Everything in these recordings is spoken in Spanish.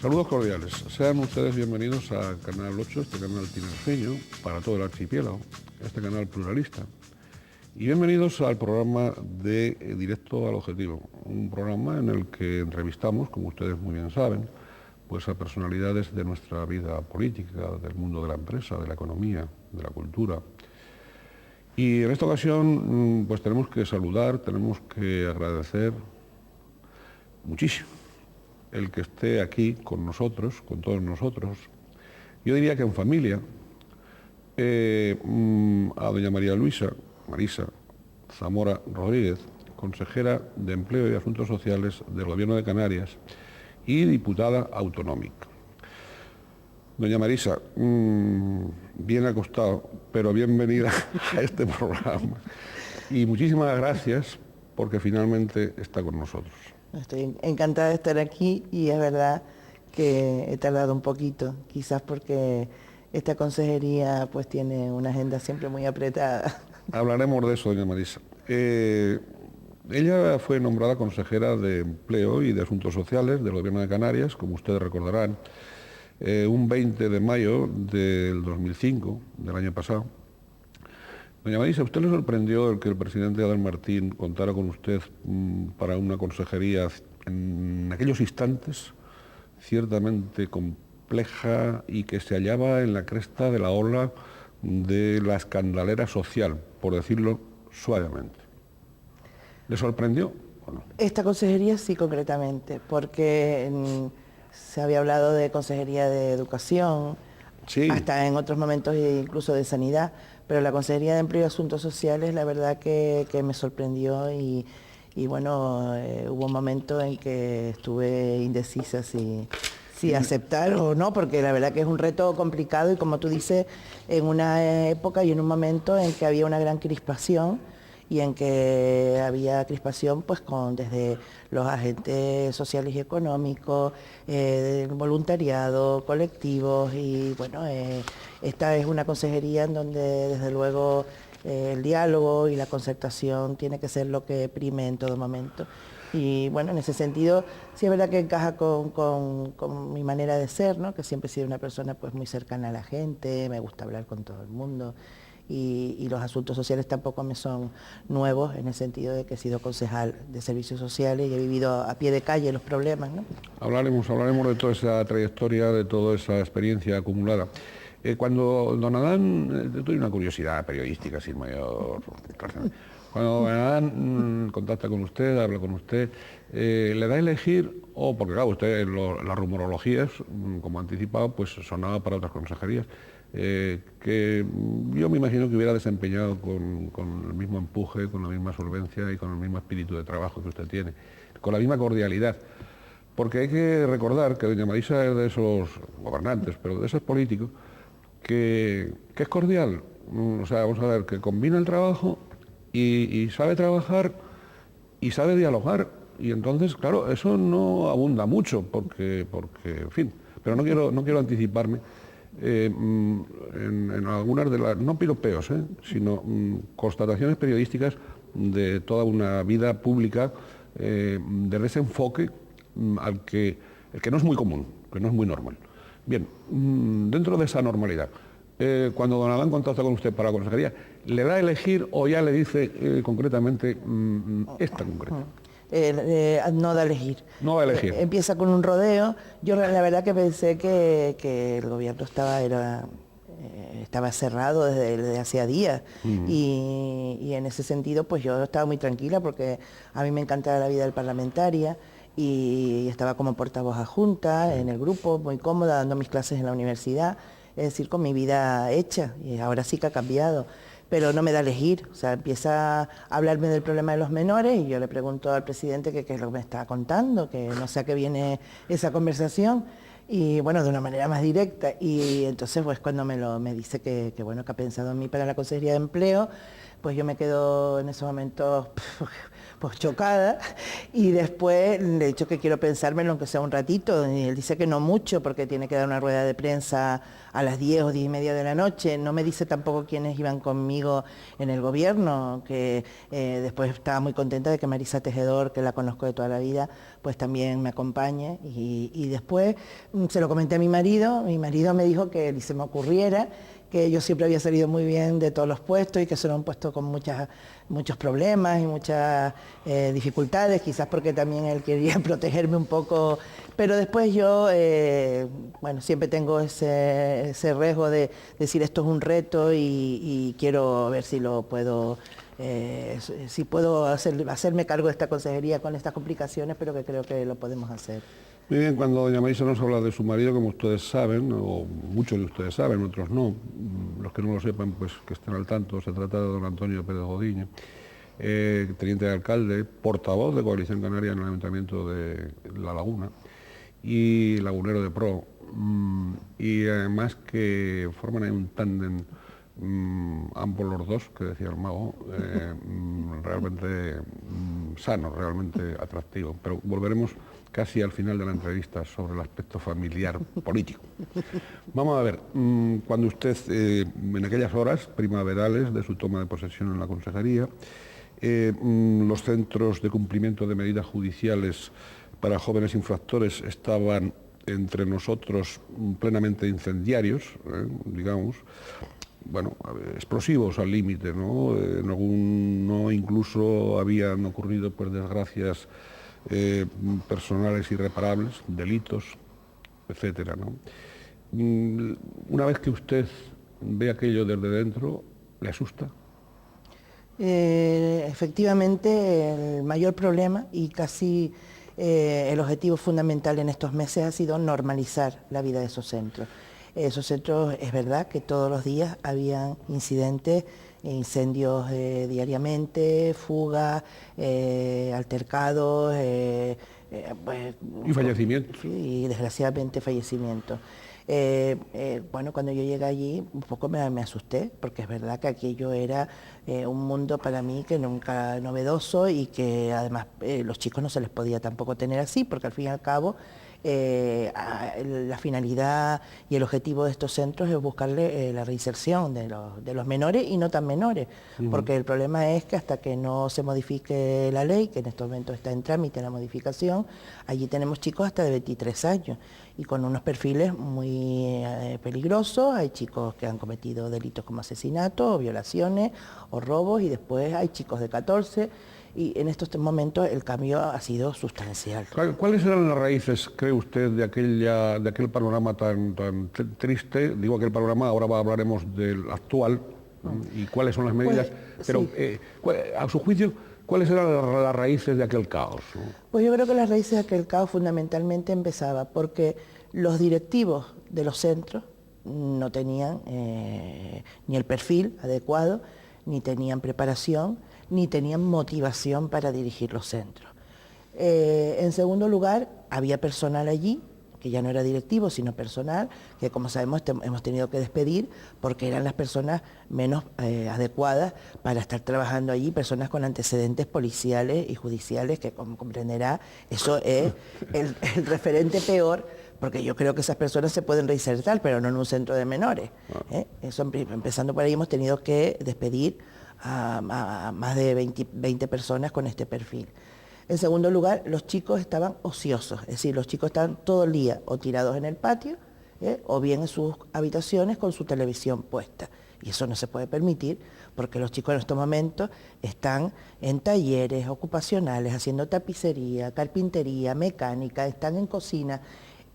Saludos cordiales. Sean ustedes bienvenidos a Canal 8, este canal tinerfeño para todo el archipiélago, este canal pluralista. Y bienvenidos al programa de Directo al Objetivo, un programa en el que entrevistamos, como ustedes muy bien saben, pues a personalidades de nuestra vida política, del mundo de la empresa, de la economía, de la cultura. Y en esta ocasión pues tenemos que saludar, tenemos que agradecer muchísimo el que esté aquí con nosotros, con todos nosotros. Yo diría que en familia, a doña Marisa Zamora Rodríguez, consejera de Empleo y Asuntos Sociales del Gobierno de Canarias y diputada autonómica. Doña Marisa, bien acostado, pero bienvenida a este programa. Y muchísimas gracias porque finalmente está con nosotros. Estoy encantada de estar aquí y es verdad que he tardado un poquito, quizás porque esta consejería pues tiene una agenda siempre muy apretada. Hablaremos de eso, doña Marisa. Ella fue nombrada consejera de Empleo y de Asuntos Sociales del Gobierno de Canarias, como ustedes recordarán, un 20 de mayo del 2005, del año pasado. Doña Marisa, ¿usted le sorprendió el que el presidente Adel Martín contara con usted para una consejería en aquellos instantes ciertamente compleja y que se hallaba en la cresta de la ola de la escandalera social, por decirlo suavemente? ¿Le sorprendió o no? Esta consejería sí, concretamente, porque se había hablado de consejería de educación, Sí. hasta en otros momentos incluso de sanidad, pero la Consejería de Empleo y Asuntos Sociales la verdad que me sorprendió y bueno, hubo un momento en que estuve indecisa si aceptar o no, porque la verdad que es un reto complicado y como tú dices, en una época y en un momento en que había una gran crispación y en que había crispación pues desde los agentes sociales y económicos, voluntariado, colectivos y bueno, esta es una consejería en donde desde luego el diálogo y la concertación tiene que ser lo que prime en todo momento. Y bueno, en ese sentido sí es verdad que encaja con mi manera de ser, ¿no? Que siempre he sido una persona pues muy cercana a la gente, me gusta hablar con todo el mundo. Y los asuntos sociales tampoco me son nuevos en el sentido de que he sido concejal de servicios sociales y he vivido a pie de calle los problemas, ¿no? Hablaremos de toda esa trayectoria, de toda esa experiencia acumulada. Cuando don Adán, yo tengo una curiosidad periodística sin mayor razón. Cuando don Adán contacta con usted, habla con usted, le da a elegir, porque claro, usted las rumorologías, como anticipado, pues sonaba para otras consejerías, que yo me imagino que hubiera desempeñado con el mismo empuje, con la misma solvencia y con el mismo espíritu de trabajo que usted tiene, con la misma cordialidad. Porque hay que recordar que doña Marisa es de esos gobernantes, pero de esos políticos, que es cordial. O sea, vamos a ver, que combina el trabajo y sabe trabajar y sabe dialogar. Y entonces, claro, eso no abunda mucho, porque en fin, pero no quiero anticiparme. En algunas de las, no piropeos, sino constataciones periodísticas de toda una vida pública, de ese enfoque el que no es muy común, que no es muy normal. Bien, dentro de esa normalidad, cuando don Adán contacta con usted para la consejería, ¿le da a elegir o ya le dice concretamente esta concreta? No da a elegir. No va a elegir. Empieza con un rodeo. Yo la verdad que pensé que el gobierno estaba cerrado desde hacía días y en ese sentido pues yo estaba muy tranquila porque a mí me encanta la vida parlamentaria y estaba como portavoz adjunta en el grupo, muy cómoda, dando mis clases en la universidad, es decir, con mi vida hecha y ahora sí que ha cambiado. Pero no me da a elegir, o sea, empieza a hablarme del problema de los menores y yo le pregunto al presidente qué es lo que me está contando, que no sé a qué viene esa conversación, y bueno, de una manera más directa, y entonces pues cuando me dice que bueno, que ha pensado en mí para la Consejería de Empleo, pues yo me quedo en esos momentos pues chocada, y después le he dicho que quiero pensármelo aunque sea un ratito, y él dice que no mucho porque tiene que dar una rueda de prensa a las 10 o 10 y media de la noche. No me dice tampoco quiénes iban conmigo en el gobierno, que después estaba muy contenta de que Marisa Tejedor, que la conozco de toda la vida, pues también me acompañe, y después se lo comenté a mi marido me dijo que ni se me ocurriera, que yo siempre había salido muy bien de todos los puestos y que eso era un puesto con muchos problemas y muchas dificultades, quizás porque también él quería protegerme un poco, pero después yo, bueno, siempre tengo ese riesgo de decir esto es un reto y quiero ver si lo puedo, si puedo hacerme cargo de esta consejería con estas complicaciones, pero que creo que lo podemos hacer. Muy bien, cuando doña Marisa nos habla de su marido, como ustedes saben, o muchos de ustedes saben, otros no, los que no lo sepan, pues que estén al tanto, se trata de don Antonio Pérez Godiño, teniente de alcalde, portavoz de Coalición Canaria en el Ayuntamiento de La Laguna y lagunero de pro, y además que forman ahí un tándem, ambos los dos, que decía el mago, realmente sano, realmente atractivo, pero volveremos casi al final de la entrevista sobre el aspecto familiar político. Vamos a ver, cuando usted, en aquellas horas primaverales de su toma de posesión en la consejería, los centros de cumplimiento de medidas judiciales para jóvenes infractores estaban entre nosotros plenamente incendiarios, digamos, bueno, explosivos al límite, ¿no? No incluso habían ocurrido pues desgracias personales irreparables, delitos, etcétera, ¿no? Una vez que usted ve aquello desde dentro, ¿le asusta? Efectivamente, el mayor problema y casi el objetivo fundamental en estos meses ha sido normalizar la vida de esos centros. Esos centros, es verdad que todos los días habían incidentes, incendios diariamente, fugas, altercados, pues, y fallecimientos. Y desgraciadamente fallecimientos. Bueno, cuando yo llegué allí un poco me asusté, porque es verdad que aquello era un mundo para mí que nunca novedoso, y que además los chicos no se les podía tampoco tener así, porque al fin y al cabo la finalidad y el objetivo de estos centros es buscarle la reinserción de los menores y no tan menores, porque el problema es que hasta que no se modifique la ley, que en estos momentos está en trámite la modificación, allí tenemos chicos hasta de 23 años y con unos perfiles muy peligrosos. Hay chicos que han cometido delitos como asesinatos o violaciones o robos, y después hay chicos de 14. Y en estos momentos el cambio ha sido sustancial. ¿Cuáles eran las raíces, cree usted, de aquel panorama tan triste? Digo aquel panorama, ahora hablaremos del actual, y cuáles son las medidas, pues, pero sí. A su juicio, ¿cuáles eran las raíces de aquel caos? Pues yo creo que las raíces de aquel caos fundamentalmente empezaba porque los directivos de los centros no tenían ni el perfil adecuado, ni tenían preparación, ni tenían motivación para dirigir los centros. En segundo lugar, había personal allí, que ya no era directivo, sino personal, que como sabemos hemos tenido que despedir porque eran las personas menos adecuadas para estar trabajando allí, personas con antecedentes policiales y judiciales, que como comprenderá, eso es el referente peor, porque yo creo que esas personas se pueden reinsertar, pero no en un centro de menores. Eso, empezando por ahí, hemos tenido que despedir a más de 20 personas con este perfil. En segundo lugar, los chicos estaban ociosos, es decir, los chicos estaban todo el día o tirados en el patio, o bien en sus habitaciones con su televisión puesta. Y eso no se puede permitir, porque los chicos en estos momentos están en talleres ocupacionales, haciendo tapicería, carpintería, mecánica, están en cocina.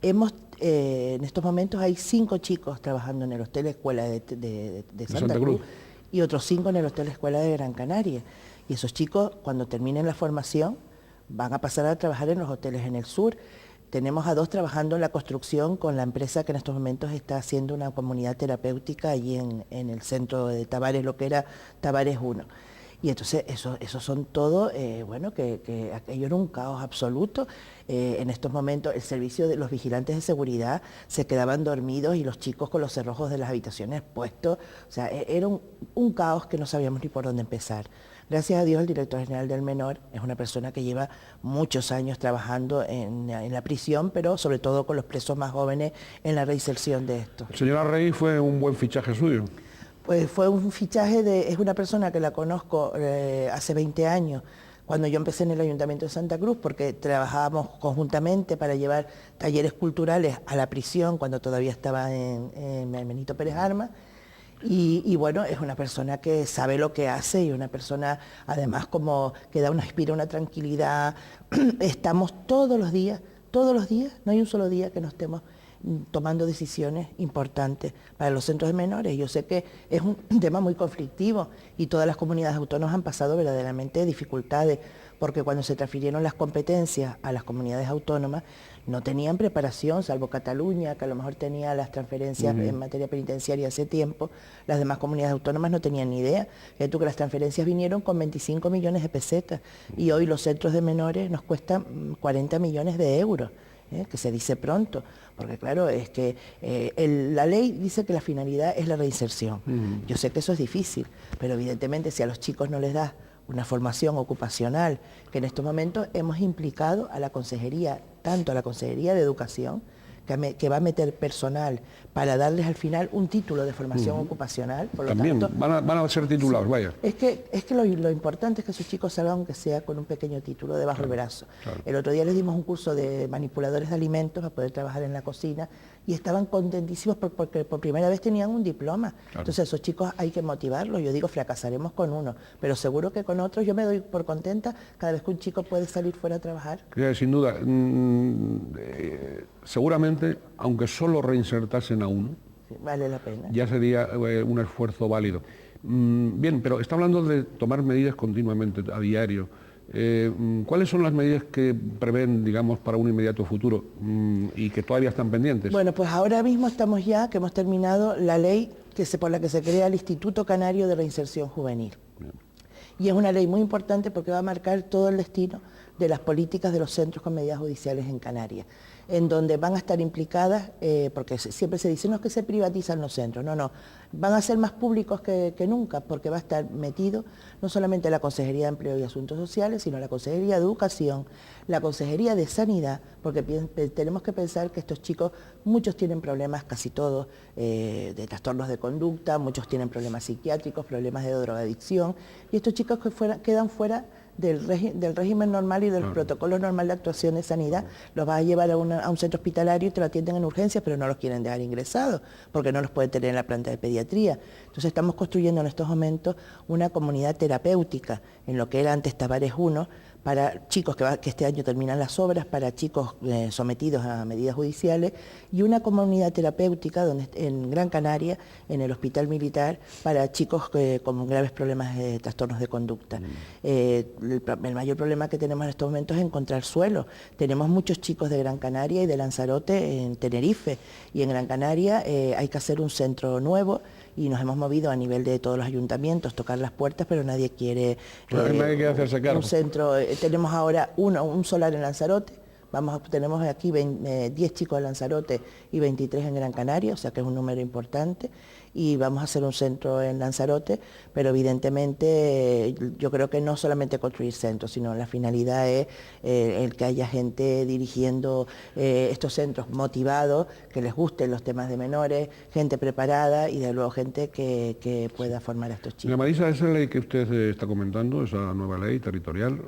En estos momentos hay 5 chicos trabajando en el Hotel Escuela de Santa Cruz y otros 5 en el Hotel Escuela de Gran Canaria. Y esos chicos, cuando terminen la formación, van a pasar a trabajar en los hoteles en el sur. Tenemos a 2 trabajando en la construcción con la empresa que en estos momentos está haciendo una comunidad terapéutica allí en el centro de Tabares, lo que era Tabares 1. Y entonces eso son todo, bueno, que aquello era un caos absoluto. En estos momentos el servicio de los vigilantes de seguridad se quedaban dormidos y los chicos con los cerrojos de las habitaciones puestos. O sea, era un caos que no sabíamos ni por dónde empezar. Gracias a Dios el director general del Menor es una persona que lleva muchos años trabajando en la prisión, pero sobre todo con los presos más jóvenes en la reinserción de estos. Señora Rey, fue un buen fichaje suyo. Pues fue un fichaje es una persona que la conozco hace 20 años, cuando yo empecé en el Ayuntamiento de Santa Cruz, porque trabajábamos conjuntamente para llevar talleres culturales a la prisión cuando todavía estaba en Benito Pérez Armas. Y bueno, es una persona que sabe lo que hace y una persona además como que inspira una tranquilidad. Estamos todos los días, no hay un solo día que no estemos tomando decisiones importantes para los centros de menores. Yo sé que es un tema muy conflictivo y todas las comunidades autónomas han pasado verdaderamente dificultades, porque cuando se transfirieron las competencias a las comunidades autónomas no tenían preparación, salvo Cataluña, que a lo mejor tenía las transferencias en materia penitenciaria hace tiempo. Las demás comunidades autónomas no tenían ni idea. Tú que las transferencias vinieron con 25 millones de pesetas y hoy los centros de menores nos cuestan 40 millones de euros. Que se dice pronto, porque claro, es que la ley dice que la finalidad es la reinserción. Yo sé que eso es difícil, pero evidentemente si a los chicos no les das una formación ocupacional, que en estos momentos hemos implicado a la consejería, tanto a la Consejería de Educación, que va a meter personal para darles al final un título de formación ocupacional. Por lo También tanto, van a ser titulados, vaya. Es que lo importante es que sus chicos salgan aunque sea con un pequeño título debajo del brazo. Claro. El otro día les dimos un curso de manipuladores de alimentos para poder trabajar en la cocina y estaban contentísimos porque por primera vez tenían un diploma. Claro. Entonces a esos chicos hay que motivarlos. Yo digo, fracasaremos con uno, pero seguro que con otros yo me doy por contenta cada vez que un chico puede salir fuera a trabajar. Sin duda, seguramente, aunque solo reinsertasen a uno, sí, vale la pena. Ya sería un esfuerzo válido. Bien, pero está hablando de tomar medidas continuamente, a diario. ¿Cuáles son las medidas que prevén, digamos, para un inmediato futuro y que todavía están pendientes? Bueno, pues ahora mismo estamos ya, que hemos terminado la ley por la que se crea el Instituto Canario de Reinserción Juvenil. Bien. Y es una ley muy importante porque va a marcar todo el destino de las políticas de los centros con medidas judiciales en Canarias, en donde van a estar implicadas, porque siempre se dice, no es que se privatizan los centros, no, van a ser más públicos que nunca, porque va a estar metido no solamente la Consejería de Empleo y Asuntos Sociales, sino la Consejería de Educación, la Consejería de Sanidad, porque tenemos que pensar que estos chicos, muchos tienen problemas, casi todos, de trastornos de conducta, muchos tienen problemas psiquiátricos, problemas de drogadicción, y estos chicos quedan fuera del régimen normal y del protocolo normal de actuación de sanidad. Los vas a llevar a un centro hospitalario y te lo atienden en urgencias, pero no los quieren dejar ingresados porque no los pueden tener en la planta de pediatría. Entonces estamos construyendo en estos momentos una comunidad terapéutica en lo que era antes Tavares 1, para chicos que este año terminan las obras, para chicos sometidos a medidas judiciales, y una comunidad terapéutica en Gran Canaria, en el Hospital Militar, para chicos con graves problemas de trastornos de conducta. El mayor problema que tenemos en estos momentos es encontrar suelo. Tenemos muchos chicos de Gran Canaria y de Lanzarote en Tenerife, y en Gran Canaria hay que hacer un centro nuevo, y nos hemos movido a nivel de todos los ayuntamientos, tocar las puertas, pero nadie quiere nadie quiere hacerse cargo. Un centro. Tenemos ahora un solar en Lanzarote, tenemos aquí 10 chicos en Lanzarote y 23 en Gran Canaria, o sea que es un número importante, y vamos a hacer un centro en Lanzarote, pero evidentemente yo creo que no solamente construir centros, sino la finalidad es el que haya gente dirigiendo estos centros motivados, que les gusten los temas de menores, gente preparada y de luego gente que pueda formar a estos chicos. Marisa, esa ley que usted está comentando, esa nueva ley territorial,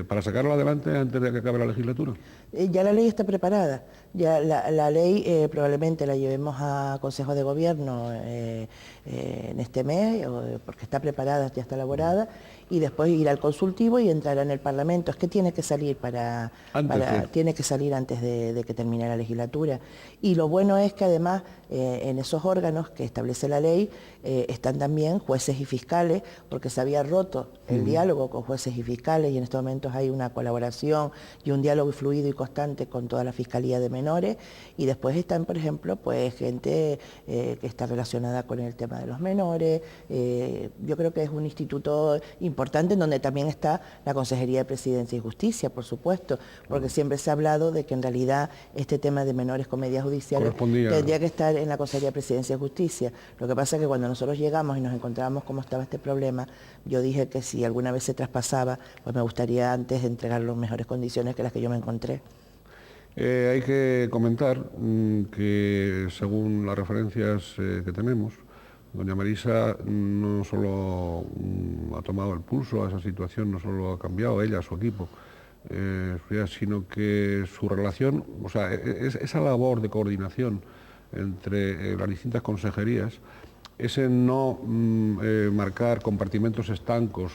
para sacarla adelante antes de que acabe la legislatura. Ya la ley está preparada, ya la ley probablemente la llevemos a Consejo de Gobierno en este mes, porque está preparada, ya está elaborada, y después irá al consultivo y entrará en el Parlamento. Es que tiene que salir tiene que salir antes de que termine la legislatura. Y lo bueno es que además en esos órganos que establece la ley están también jueces y fiscales, porque se había roto el diálogo con jueces y fiscales, y en estos momentos hay una colaboración y un diálogo fluido y constante con toda la Fiscalía de Menores. menores, y después están, por ejemplo, pues gente que está relacionada con el tema de los menores. Yo creo que es un instituto importante en donde también está la Consejería de Presidencia y Justicia, por supuesto, porque siempre se ha hablado de que en realidad este tema de menores con medidas judiciales tendría que estar en la Consejería de Presidencia y Justicia. Lo que pasa es que cuando nosotros llegamos y nos encontramos cómo estaba este problema, yo dije que si alguna vez se traspasaba, pues me gustaría antes entregarlo en mejores condiciones que las que yo me encontré. Hay que comentar que según las referencias que tenemos, doña Marisa no solo ha tomado el pulso a esa situación, no solo ha cambiado ella, su equipo, sino que su relación, o sea, esa labor de coordinación entre las distintas consejerías, ese no marcar compartimentos estancos,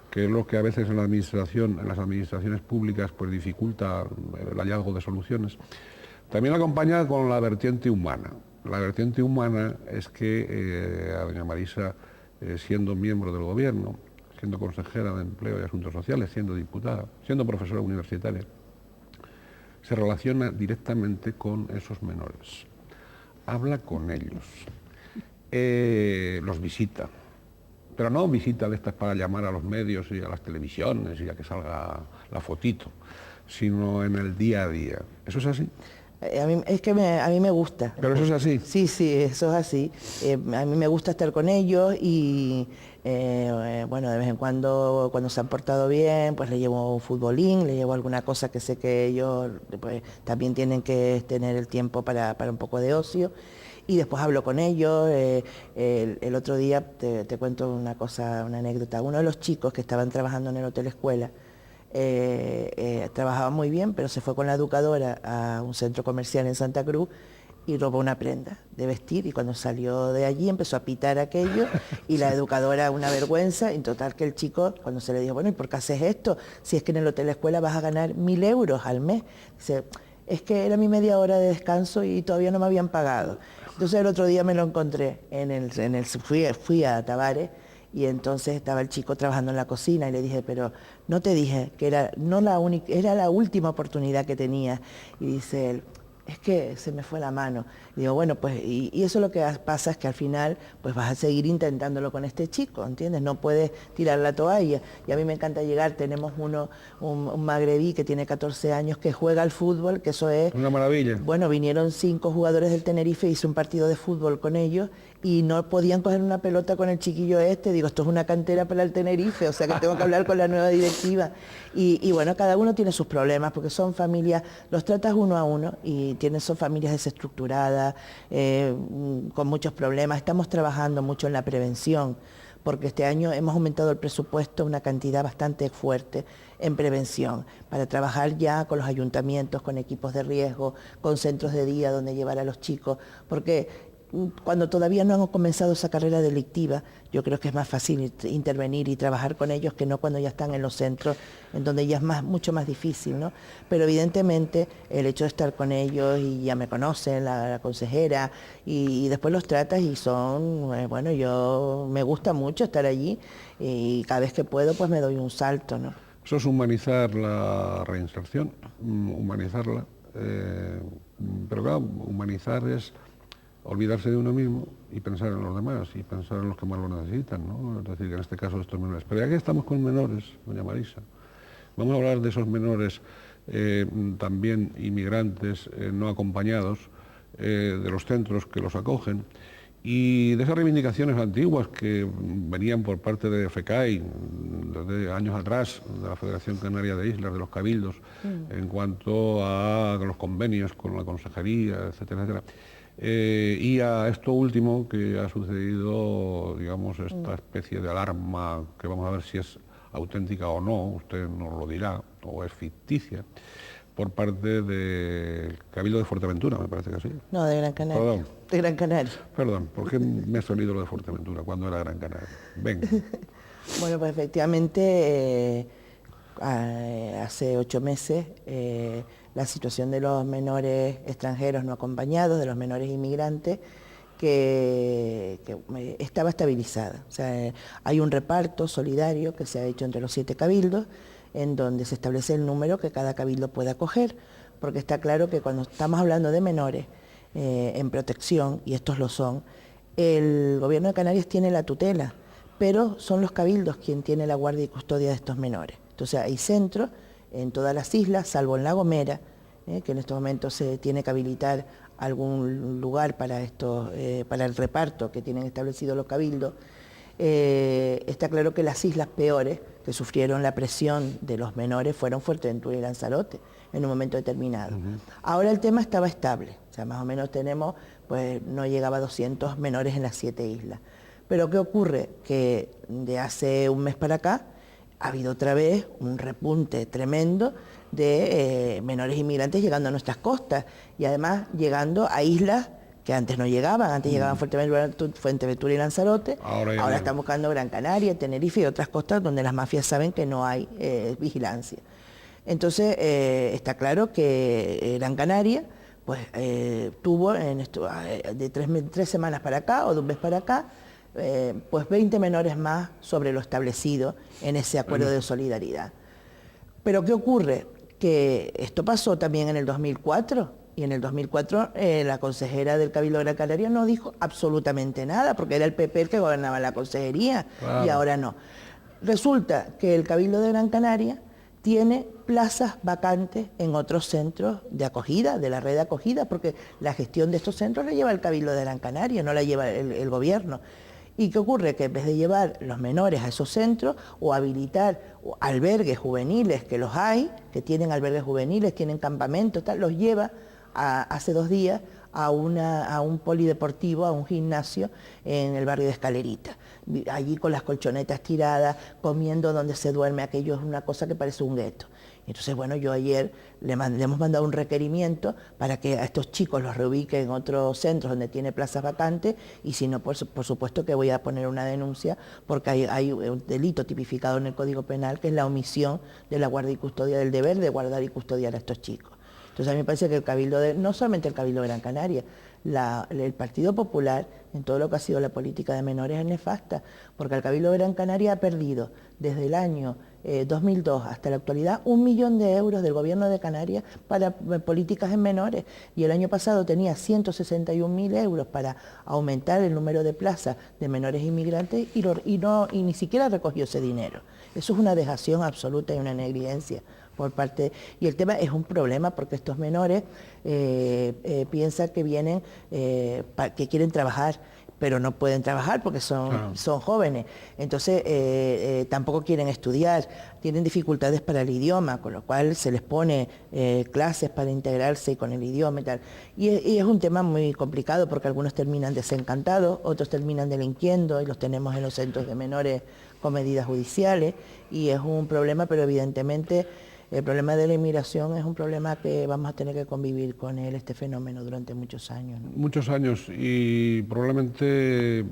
que es lo que a veces en la administración, en las administraciones públicas, pues dificulta el hallazgo de soluciones. También acompaña con la vertiente humana. La vertiente humana es que a doña Marisa, siendo miembro del gobierno, siendo consejera de Empleo y Asuntos Sociales, siendo diputada, siendo profesora universitaria, se relaciona directamente con esos menores. Habla con ellos, los visita, pero no visita de estas para llamar a los medios y a las televisiones y a que salga la fotito, sino en el día a día. ¿Eso es así? A mí me gusta. ¿Pero eso es así? Sí, sí, eso es así. A mí me gusta estar con ellos y, bueno, de vez en cuando se han portado bien, pues le llevo un futbolín, le llevo alguna cosa que sé que ellos pues, también tienen que tener el tiempo para un poco de ocio. Y después hablo con ellos. El otro día te cuento una cosa, una anécdota. Uno de los chicos que estaban trabajando en el Hotel Escuela, trabajaba muy bien, pero se fue con la educadora a un centro comercial en Santa Cruz y robó una prenda de vestir, y cuando salió de allí empezó a pitar aquello y la educadora, una vergüenza. En total que el chico, cuando se le dijo, bueno, ¿y por qué haces esto? Si es que en el Hotel Escuela vas a ganar 1.000 euros al mes. Dice, es que era mi media hora de descanso y todavía no me habían pagado. Entonces el otro día me lo encontré, fui a Tabares, y entonces estaba el chico trabajando en la cocina y le dije, pero no te dije que era la última oportunidad que tenía. Y dice él, es que se me fue la mano. Y digo, bueno, pues, y eso lo que pasa es que al final, pues vas a seguir intentándolo con este chico, ¿entiendes? No puedes tirar la toalla. Y a mí me encanta llegar, tenemos un magrebí que tiene 14 años que juega al fútbol, que eso es... Una maravilla. Bueno, vinieron 5 jugadores del Tenerife, hice un partido de fútbol con ellos y no podían coger una pelota con el chiquillo este. Digo, esto es una cantera para el Tenerife, o sea que tengo que hablar con la nueva directiva. Y bueno, cada uno tiene sus problemas, porque son familias, los tratas uno a uno y son familias desestructuradas, con muchos problemas. Estamos trabajando mucho en la prevención, porque este año hemos aumentado el presupuesto una cantidad bastante fuerte en prevención, para trabajar ya con los ayuntamientos, con equipos de riesgo, con centros de día donde llevar a los chicos, porque cuando todavía no han comenzado esa carrera delictiva, yo creo que es más fácil intervenir y trabajar con ellos que no cuando ya están en los centros, en donde ya es mucho más difícil, ¿no? Pero evidentemente el hecho de estar con ellos, y ya me conocen, la consejera, y después los tratas y son, bueno, yo me gusta mucho estar allí y cada vez que puedo pues me doy un salto, ¿no? Eso es humanizar la reinserción, humanizarla, pero claro, humanizar es olvidarse de uno mismo y pensar en los demás y pensar en los que más lo necesitan, ¿no? Es decir, que en este caso estos menores. Pero ya que estamos con menores, doña Marisa, vamos a hablar de esos menores también inmigrantes no acompañados, de los centros que los acogen y de esas reivindicaciones antiguas que venían por parte de FECAI desde años atrás, de la Federación Canaria de Islas, de los cabildos, en cuanto a los convenios con la consejería, etcétera, etcétera. Y a esto último que ha sucedido, digamos, esta especie de alarma, que vamos a ver si es auténtica o no, usted nos lo dirá, o es ficticia, por parte del Cabildo de Fuerteventura, me parece que sí. No, de Gran Canaria. Perdón. De Gran Canaria. Perdón, ¿por qué me ha salido lo de Fuerteventura cuando era Gran Canaria? Venga. Bueno, pues efectivamente, hace 8 meses, la situación de los menores extranjeros no acompañados, de los menores inmigrantes, que estaba estabilizada. O sea, hay un reparto solidario que se ha hecho entre los 7 cabildos, en donde se establece el número que cada cabildo pueda acoger, porque está claro que cuando estamos hablando de menores en protección, y estos lo son, el gobierno de Canarias tiene la tutela, pero son los cabildos quien tiene la guardia y custodia de estos menores. Entonces hay centros en todas las islas, salvo en La Gomera, que en estos momentos se tiene que habilitar algún lugar para para el reparto que tienen establecido los cabildos. Está claro que las islas peores que sufrieron la presión de los menores fueron Fuerteventura y Lanzarote en un momento determinado. Ahora el tema estaba estable, o sea, más o menos tenemos, pues no llegaba a 200 menores en las 7 islas. Pero ¿qué ocurre? Que de hace un mes para acá ha habido otra vez un repunte tremendo de menores inmigrantes llegando a nuestras costas y además llegando a islas que antes no llegaban, antes llegaban Fuerteventura y Lanzarote, ahora están buscando Gran Canaria, Tenerife y otras costas donde las mafias saben que no hay vigilancia. Entonces está claro que Gran Canaria pues tuvo de 3 semanas para acá o de un mes para acá, pues 20 menores más sobre lo establecido en ese acuerdo de solidaridad. Pero ¿qué ocurre? Que esto pasó también en el 2004 y en el 2004 la consejera del Cabildo de Gran Canaria no dijo absolutamente nada porque era el PP el que gobernaba la consejería y ahora no. Resulta que el Cabildo de Gran Canaria tiene plazas vacantes en otros centros de acogida, de la red de acogida, porque la gestión de estos centros la lleva el Cabildo de Gran Canaria, no la lleva el gobierno. ¿Y qué ocurre? Que en vez de llevar los menores a esos centros o habilitar albergues juveniles, que los hay, que tienen albergues juveniles, tienen campamentos, tal, los lleva hace 2 días a un polideportivo, a un gimnasio en el barrio de Escalerita. Allí con las colchonetas tiradas, comiendo donde se duerme, aquello es una cosa que parece un gueto. Entonces, bueno, yo ayer le hemos mandado un requerimiento para que a estos chicos los reubiquen en otros centros donde tiene plazas vacantes y si no, por supuesto que voy a poner una denuncia porque hay un delito tipificado en el Código Penal que es la omisión de la guardia y custodia, del deber de guardar y custodiar a estos chicos. Entonces a mí me parece que el Cabildo, no solamente el Cabildo de Gran Canaria, el Partido Popular, en todo lo que ha sido la política de menores es nefasta, porque el Cabildo de Gran Canaria ha perdido desde el año 2002 hasta la actualidad 1 millón de euros del gobierno de Canarias para políticas en menores y el año pasado tenía 161.000 euros para aumentar el número de plazas de menores inmigrantes y ni siquiera recogió ese dinero. Eso es una dejación absoluta y una negligencia por parte, y el tema es un problema porque estos menores piensan que vienen, que quieren trabajar, pero no pueden trabajar porque son jóvenes, entonces tampoco quieren estudiar, tienen dificultades para el idioma, con lo cual se les pone clases para integrarse con el idioma y tal. Y es un tema muy complicado porque algunos terminan desencantados, otros terminan delinquiendo y los tenemos en los centros de menores con medidas judiciales y es un problema, pero evidentemente el problema de la inmigración es un problema que vamos a tener que convivir con él, este fenómeno, durante muchos años, ¿no? Muchos años y probablemente,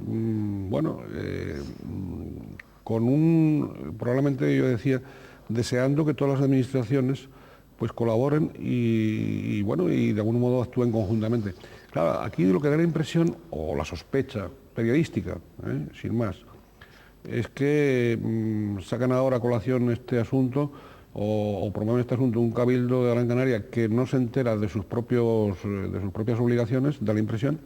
probablemente yo decía, deseando que todas las administraciones pues colaboren y de algún modo actúen conjuntamente. Claro, aquí lo que da la impresión, o la sospecha periodística, sin más, es que sacan ahora a colación este asunto o promueven este asunto un cabildo de Gran Canaria que no se entera de sus propias obligaciones, da la impresión,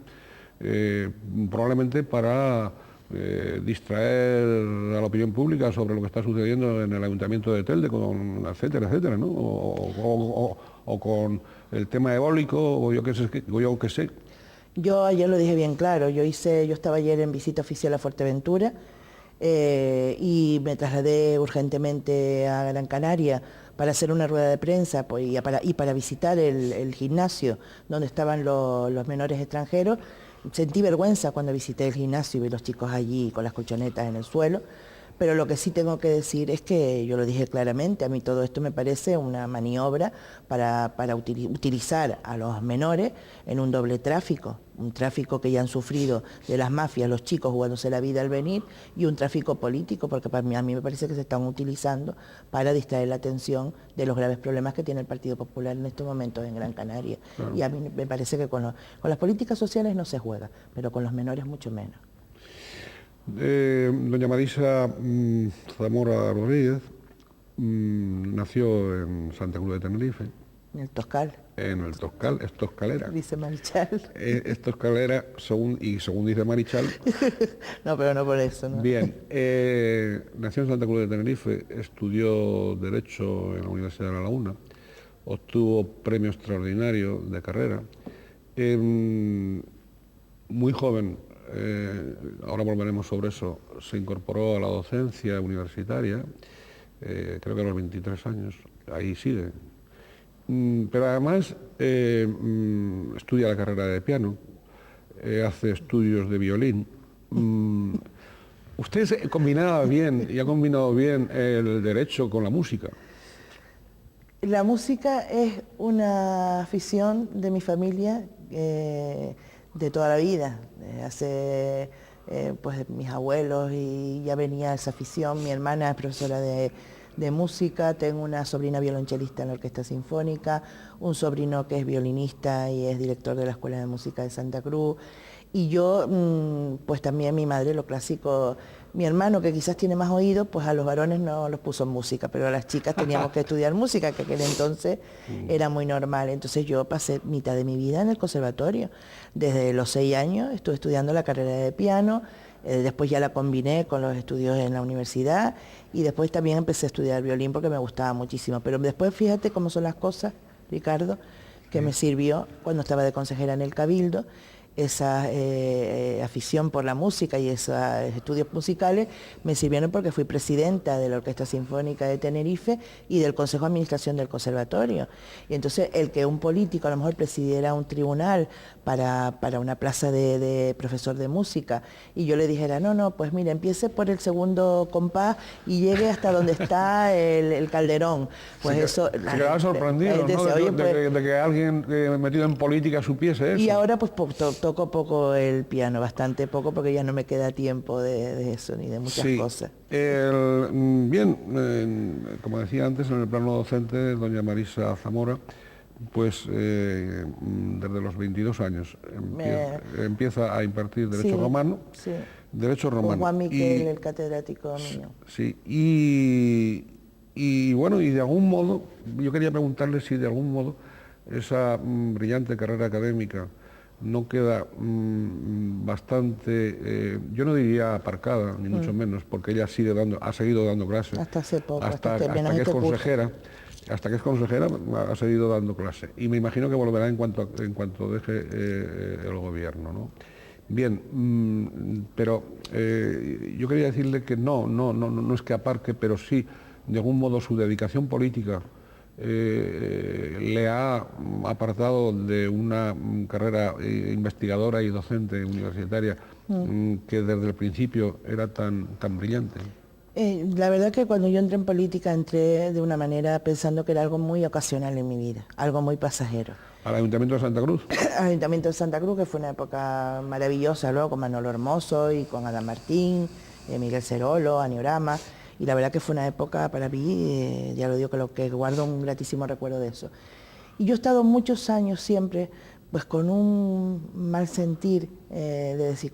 probablemente para distraer a la opinión pública sobre lo que está sucediendo en el Ayuntamiento de Telde, etcétera, etcétera, ¿no? O con el tema eólico, o yo qué sé. Yo ayer lo dije bien claro, yo estaba ayer en visita oficial a Fuerteventura, y me trasladé urgentemente a Gran Canaria para hacer una rueda de prensa pues, y para visitar el gimnasio donde estaban los menores extranjeros. Sentí vergüenza cuando visité el gimnasio y vi los chicos allí con las colchonetas en el suelo. Pero lo que sí tengo que decir es que, yo lo dije claramente, a mí todo esto me parece una maniobra para utilizar a los menores en un doble tráfico, un tráfico que ya han sufrido de las mafias, los chicos jugándose la vida al venir, y un tráfico político, porque a mí me parece que se están utilizando para distraer la atención de los graves problemas que tiene el Partido Popular en estos momentos en Gran Canaria. Claro. Y a mí me parece que con las políticas sociales no se juega, pero con los menores mucho menos. Doña Marisa Zamora Rodríguez nació en Santa Cruz de Tenerife. En el Toscal. en el Tostcalera. Dice Marichal. Tostcalera, según dice Marichal. No, pero no por eso, ¿no? Bien, nació en Santa Cruz de Tenerife, estudió Derecho en la Universidad de La Laguna, obtuvo premio extraordinario de carrera. Muy joven, ahora volveremos sobre eso, se incorporó a la docencia universitaria, creo que a los 23 años, ahí sigue. Pero además estudia la carrera de piano, hace estudios de violín. Usted combinaba bien y ha combinado bien el derecho con la música. La música es una afición de mi familia de toda la vida. Hace pues mis abuelos y ya venía esa afición. Mi hermana es profesora de música, tengo una sobrina violonchelista en la Orquesta Sinfónica, un sobrino que es violinista y es director de la Escuela de Música de Santa Cruz. Y yo, pues también mi madre, lo clásico, mi hermano que quizás tiene más oído, pues a los varones no los puso en música, pero a las chicas teníamos que estudiar música, que aquel entonces era muy normal. Entonces yo pasé mitad de mi vida en el conservatorio. Desde los 6 años estuve estudiando la carrera de piano, después ya la combiné con los estudios en la universidad y después también empecé a estudiar violín porque me gustaba muchísimo. Pero después fíjate cómo son las cosas, Ricardo, que me sirvió cuando estaba de consejera en el Cabildo. Esa afición por la música y esos estudios musicales me sirvieron porque fui presidenta de la Orquesta Sinfónica de Tenerife y del Consejo de Administración del Conservatorio. Y entonces el que un político a lo mejor presidiera un tribunal para una plaza de profesor de música y yo le dijera, no, pues mire, empiece por el segundo compás y llegue hasta donde está el calderón. Pues se eso... Se quedaba sorprendido, ¿no? De que alguien metido en política supiese eso. Y ahora pues toco poco el piano, bastante poco, porque ya no me queda tiempo de eso, ni de muchas cosas. Bien, como decía antes, en el plano docente, doña Marisa Zamora, pues desde los 22 años empieza a impartir Derecho Romano. Sí. Derecho Romano. Con Juan Miquel, el catedrático mío. Sí, y bueno, y de algún modo, yo quería preguntarle si de algún modo esa brillante carrera académica no queda bastante, yo no diría aparcada, ni mucho menos, porque ella ha seguido dando clases. Hasta hace poco, hasta que es consejera. Hasta que es consejera ha seguido dando clase. Y me imagino que volverá en cuanto deje el gobierno, ¿no? Bien, pero yo quería decirle que no es que aparque, pero sí, de algún modo, su dedicación política le ha apartado de una carrera investigadora y docente universitaria que desde el principio era tan brillante. La verdad que cuando yo entré en política entré de una manera pensando que era algo muy ocasional en mi vida, algo muy pasajero. ¿Al Ayuntamiento de Santa Cruz? Al Ayuntamiento de Santa Cruz, que fue una época maravillosa, luego con Manolo Hermoso y con Adam Martín, Miguel Cerolo, Aniorama. Y la verdad que fue una época para mí, ya lo digo, que guardo un gratísimo recuerdo de eso. Y yo he estado muchos años siempre, pues con un mal sentir de decir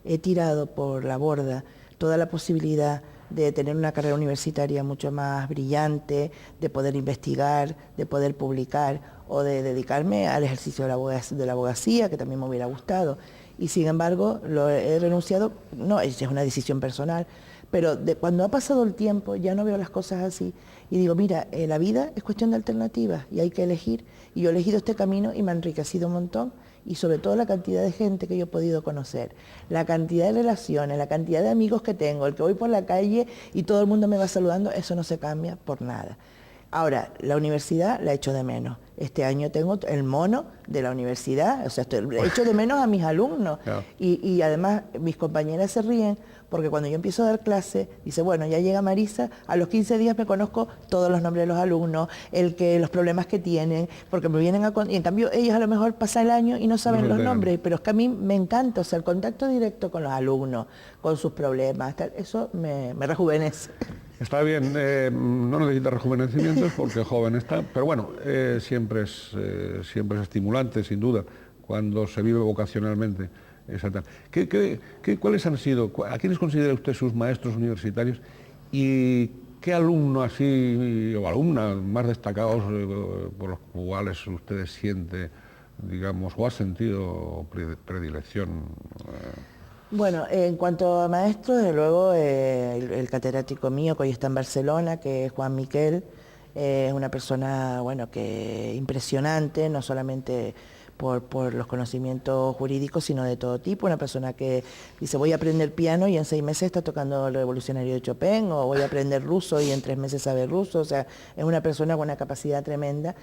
he tirado por la borda toda la posibilidad de tener una carrera universitaria mucho más brillante, de poder investigar, de poder publicar o de dedicarme al ejercicio de la abogacía, que también me hubiera gustado. Y sin embargo, lo he renunciado, no, es una decisión personal, pero cuando ha pasado el tiempo ya no veo las cosas así y digo, mira, la vida es cuestión de alternativas y hay que elegir. Y yo he elegido este camino y me ha enriquecido un montón y sobre todo la cantidad de gente que yo he podido conocer, la cantidad de relaciones, la cantidad de amigos que tengo, el que voy por la calle y todo el mundo me va saludando, eso no se cambia por nada. Ahora, la universidad la echo de menos. Este año tengo el mono de la universidad, o sea, echo de menos a mis alumnos. Claro. Y además mis compañeras se ríen porque cuando yo empiezo a dar clase, dice, bueno, ya llega Marisa, a los 15 días me conozco todos los nombres de los alumnos, los problemas que tienen, porque me vienen y en cambio ellos a lo mejor pasan el año y no saben los nombres, pero es que a mí me encanta, o sea, el contacto directo con los alumnos, con sus problemas, eso me rejuvenece. Está bien, no necesita rejuvenecimientos porque joven está, pero bueno, siempre es estimulante, sin duda, cuando se vive vocacionalmente. ¿Cuáles han sido, a quiénes considera usted sus maestros universitarios y ¿qué alumno así o alumnas más destacados por los cuales usted siente, digamos, o ha sentido predilección? Bueno, en cuanto a maestros, desde luego el catedrático mío que hoy está en Barcelona, que es Juan Miquel, es una persona, bueno, que impresionante, no solamente por los conocimientos jurídicos, sino de todo tipo. Una persona que dice, voy a aprender piano y en 6 meses está tocando el Revolucionario de Chopin, o voy a aprender ruso y en 3 meses sabe ruso. O sea, es una persona con una capacidad tremenda.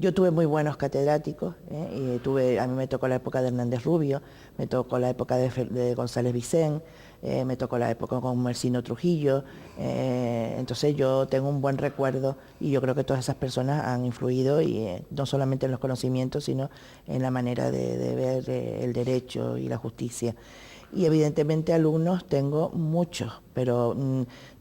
Yo tuve muy buenos catedráticos, a mí me tocó la época de Hernández Rubio, me tocó la época de González Vicén, me tocó la época con Mercino Trujillo, entonces yo tengo un buen recuerdo y yo creo que todas esas personas han influido y no solamente en los conocimientos, sino en la manera de ver el derecho y la justicia. Y evidentemente alumnos tengo muchos, pero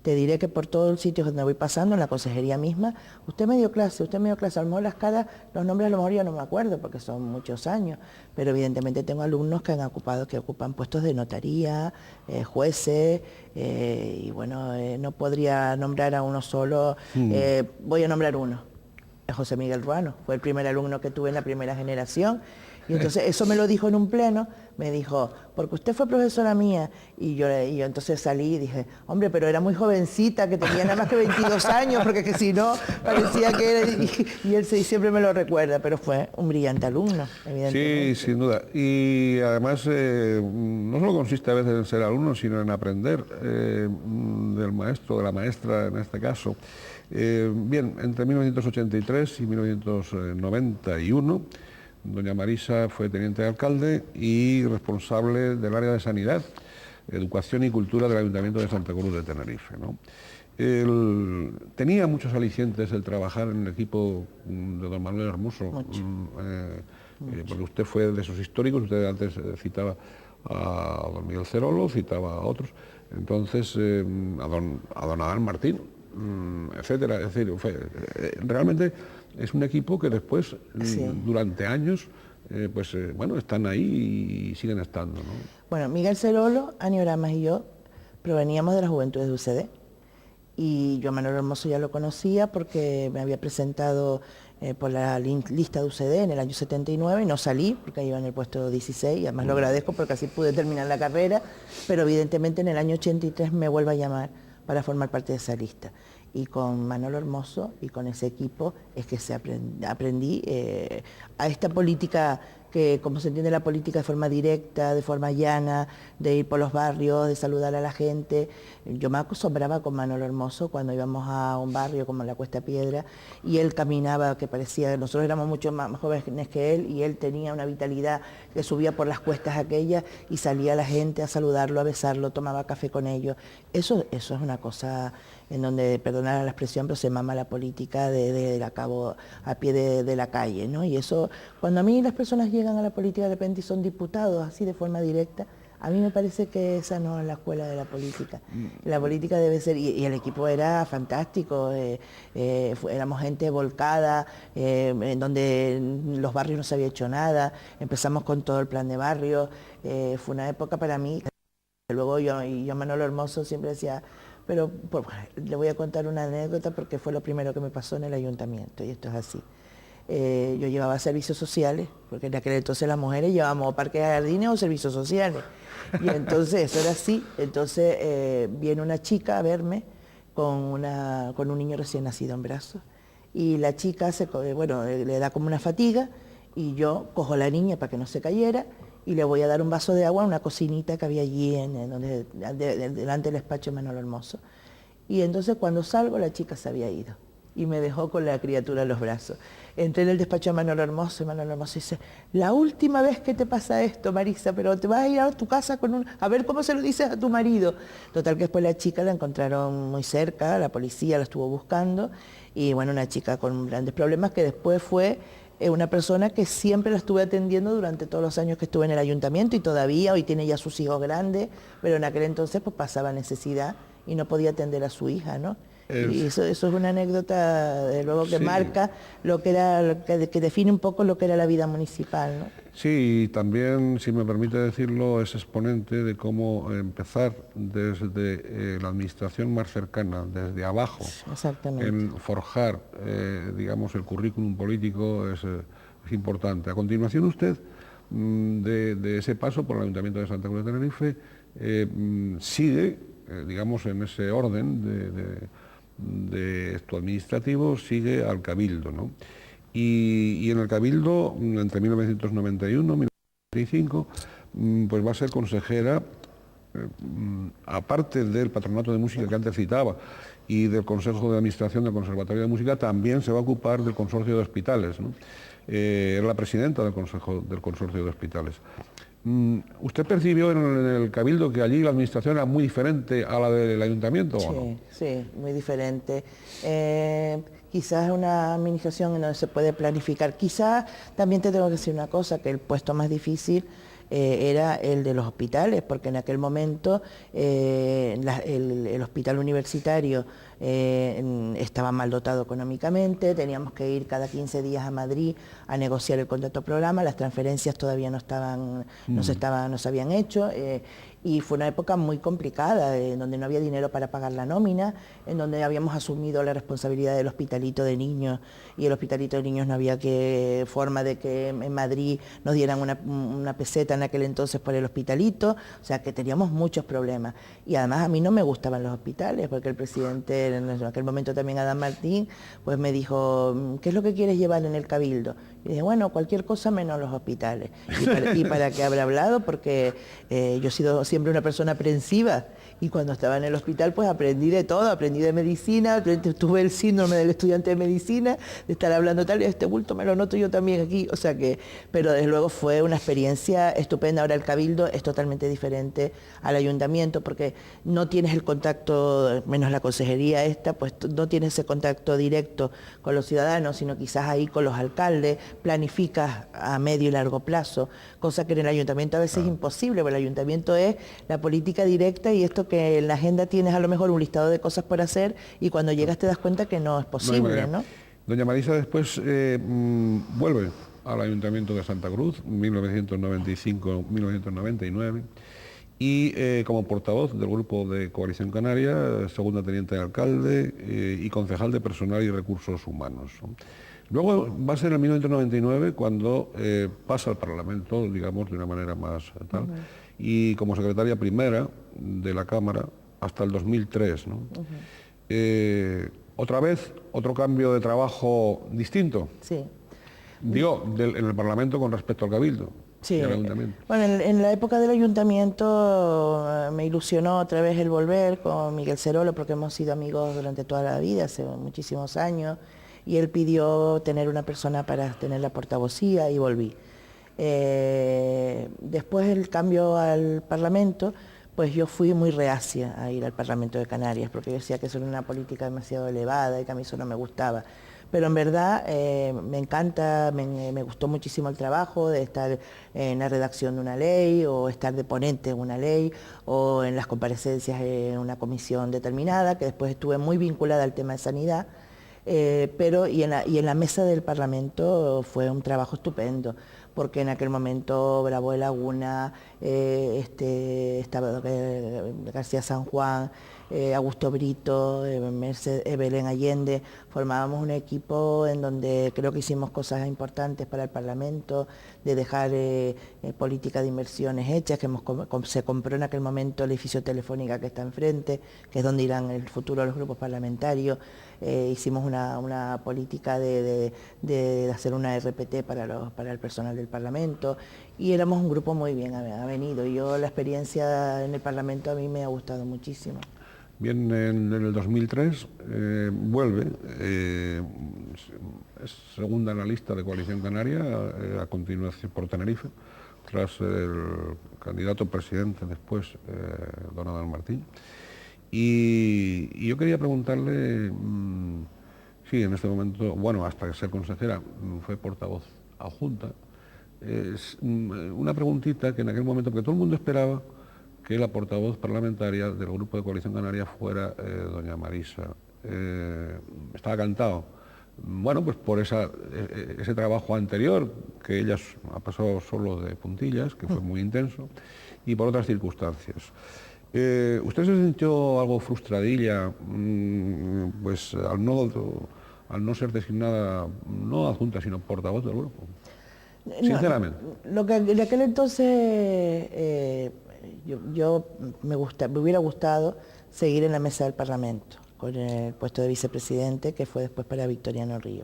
te diré que por todos los sitios donde voy pasando, en la consejería misma, usted me dio clase, a lo mejor las caras, los nombres a lo mejor ya no me acuerdo porque son muchos años, pero evidentemente tengo alumnos que ocupan puestos de notaría, jueces, y bueno, no podría nombrar a uno solo, voy a nombrar uno, José Miguel Ruano, fue el primer alumno que tuve en la primera generación. Y entonces eso me lo dijo en un pleno, me dijo, porque usted fue profesora mía, y yo entonces salí y dije, hombre, pero era muy jovencita, que tenía nada más que 22 años, porque que si no, parecía que era, y él siempre me lo recuerda, pero fue un brillante alumno, evidentemente. Sí, sin duda. Y además, no solo consiste a veces en ser alumno, sino en aprender del maestro, de la maestra en este caso. Bien, entre 1983 y 1991, doña Marisa fue teniente de alcalde y responsable del área de sanidad, educación y cultura del Ayuntamiento de Santa Cruz de Tenerife, ¿no? Tenía muchos alicientes el trabajar en el equipo de don Manuel Hermoso, porque usted fue de esos históricos, usted antes citaba a don Miguel Cerolo, citaba a otros, entonces a don Adán Martín, etcétera. Es decir, realmente es un equipo que después, durante años, bueno, están ahí y siguen estando, ¿no? Bueno, Miguel Cerolo, Ani Oramas y yo proveníamos de las Juventudes de UCD. Y yo a Manuel Hermoso ya lo conocía porque me había presentado por la lista de UCD en el año 79 y no salí porque iba en el puesto 16, y además lo agradezco porque así pude terminar la carrera, pero evidentemente en el año 83 me vuelve a llamar para formar parte de esa lista. Y con Manolo Hermoso y con ese equipo es que aprendí a esta política, que como se entiende la política, de forma directa, de forma llana, de ir por los barrios, de saludar a la gente. Yo me asombraba con Manolo Hermoso cuando íbamos a un barrio como la Cuesta Piedra y él caminaba, que parecía, nosotros éramos mucho más jóvenes que él, y él tenía una vitalidad que subía por las cuestas aquellas y salía la gente a saludarlo, a besarlo, tomaba café con ellos. Eso es una cosa en donde, perdonad la expresión, pero se mama la política de cabo a pie de la calle, ¿no? Y eso, cuando a mí las personas llegan a la política de repente y son diputados así de forma directa, a mí me parece que esa no es la escuela de la política. La política debe ser, y el equipo era fantástico, éramos gente volcada, en donde en los barrios no se había hecho nada, empezamos con todo el plan de barrio, fue una época para mí, luego yo Manolo Hermoso siempre decía, pero le voy a contar una anécdota porque fue lo primero que me pasó en el ayuntamiento, y esto es así. Yo llevaba servicios sociales, porque en aquel entonces las mujeres llevábamos parques de jardines o servicios sociales, y entonces eso era así. Entonces viene una chica a verme con un niño recién nacido en brazos, y la chica le da como una fatiga, y yo cojo a la niña para que no se cayera, y le voy a dar un vaso de agua a una cocinita que había allí delante del despacho de Manolo Hermoso. Y entonces cuando salgo la chica se había ido y me dejó con la criatura en los brazos. Entré en el despacho de Manolo Hermoso y Manolo Hermoso dice, la última vez que te pasa esto, Marisa, pero te vas a ir a tu casa a ver cómo se lo dices a tu marido. Total que después la chica la encontraron muy cerca, la policía la estuvo buscando, y bueno, una chica con grandes problemas que después fue una persona que siempre la estuve atendiendo durante todos los años que estuve en el ayuntamiento, y todavía, hoy tiene ya sus hijos grandes, pero en aquel entonces pues pasaba necesidad y no podía atender a su hija, ¿no? Y eso es una anécdota, de luego, que Sí. marca lo que era, que define un poco lo que era la vida municipal, ¿no? Sí, y también, si me permite decirlo, es exponente de cómo empezar desde la administración más cercana, desde abajo, Exactamente. en forjar, digamos, el currículum político es importante. A continuación, usted, de ese paso por el Ayuntamiento de Santa Cruz de Tenerife, sigue, digamos, en ese orden de esto administrativo, sigue al Cabildo, ¿no? Y en el Cabildo, entre 1991 y 1995, pues va a ser consejera, aparte del Patronato de Música que antes citaba y del Consejo de Administración del Conservatorio de Música, también se va a ocupar del Consorcio de Hospitales, ¿no? Era la presidenta del Consorcio de Hospitales. ¿Usted percibió en el Cabildo que allí la administración era muy diferente a la del Ayuntamiento o no? Sí, sí, muy diferente. Quizás una administración en donde se puede planificar. Quizás también te tengo que decir una cosa, que el puesto más difícil era el de los hospitales, porque en aquel momento el hospital universitario estaba mal dotado económicamente, teníamos que ir cada 15 días a Madrid a negociar el contrato programa, las transferencias todavía no se habían hecho, y fue una época muy complicada, en donde no había dinero para pagar la nómina, en donde habíamos asumido la responsabilidad del hospitalito de niños, y el hospitalito de niños no había forma de que en Madrid nos dieran una peseta en aquel entonces por el hospitalito, o sea que teníamos muchos problemas. Y además a mí no me gustaban los hospitales, porque el presidente, en aquel momento también Adán Martín, pues me dijo, ¿qué es lo que quieres llevar en el Cabildo? Y dije, bueno, cualquier cosa menos los hospitales. Y para qué habrá hablado, porque yo he sido siempre una persona aprensiva, y cuando estaba en el hospital pues aprendí de todo, aprendí de medicina, tuve el síndrome del estudiante de medicina, de estar hablando tal, y este bulto me lo noto yo también aquí, o sea que, pero desde luego fue una experiencia estupenda. Ahora el Cabildo es totalmente diferente al ayuntamiento, porque no tienes el contacto, menos la consejería esta, pues no tienes ese contacto directo con los ciudadanos, sino quizás ahí con los alcaldes, planificas a medio y largo plazo, cosa que en el ayuntamiento a veces es imposible, porque el ayuntamiento es la política directa, y esto que en la agenda tienes a lo mejor un listado de cosas por hacer, y cuando llegas te das cuenta que no es No hay posible, manera. ¿no? Doña Marisa después vuelve al Ayuntamiento de Santa Cruz, 1995-1999, y como portavoz del Grupo de Coalición Canaria, segunda teniente de alcalde y concejal de Personal y Recursos Humanos, ¿no? Luego va a ser en 1999 cuando pasa al Parlamento, digamos, de una manera más tal, y como secretaria primera de la Cámara hasta el 2003, ¿no? Otra vez, otro cambio de trabajo distinto, Sí. digo, en el Parlamento con respecto al Cabildo Sí, y al Ayuntamiento. bueno, en la época del ayuntamiento me ilusionó otra vez el volver con Miguel Cerolo, porque hemos sido amigos durante toda la vida, hace muchísimos años, y él pidió tener una persona para tener la portavocía, y volví. Después del cambio al Parlamento, pues yo fui muy reacia a ir al Parlamento de Canarias, porque yo decía que eso era una política demasiado elevada y que a mí eso no me gustaba. Pero en verdad me encanta, me gustó muchísimo el trabajo de estar en la redacción de una ley, o estar de ponente en una ley, o en las comparecencias en una comisión determinada, que después estuve muy vinculada al tema de sanidad. Y en la mesa del Parlamento fue un trabajo estupendo, porque en aquel momento Bravo de Laguna, estaba García San Juan, Augusto Brito, Belén Allende, formábamos un equipo en donde creo que hicimos cosas importantes para el Parlamento, de dejar política de inversiones hechas, que se compró en aquel momento el edificio Telefónica que está enfrente, que es donde irán el futuro los grupos parlamentarios. Hicimos una política de hacer una RPT para el personal del Parlamento, y éramos un grupo muy bien avenido. Yo, la experiencia en el Parlamento a mí me ha gustado muchísimo. Bien, en el 2003 vuelve, es segunda en la lista de Coalición Canaria, a continuación por Tenerife, tras el candidato presidente después, don Adán Martín. Y yo quería preguntarle, sí, en este momento, bueno, hasta ser consejera, fue portavoz adjunta. Una preguntita que en aquel momento, porque todo el mundo esperaba que la portavoz parlamentaria del Grupo de Coalición Canaria fuera doña Marisa estaba cantado. Bueno, pues por ese trabajo anterior, que ella ha pasado solo de puntillas, que fue muy intenso, y por otras circunstancias. ¿Usted se sintió algo frustradilla, pues al no ser designada, no adjunta, sino portavoz del grupo? Sinceramente. No, lo que en aquel entonces me hubiera gustado seguir en la mesa del Parlamento, con el puesto de vicepresidente, que fue después para Victoriano Río.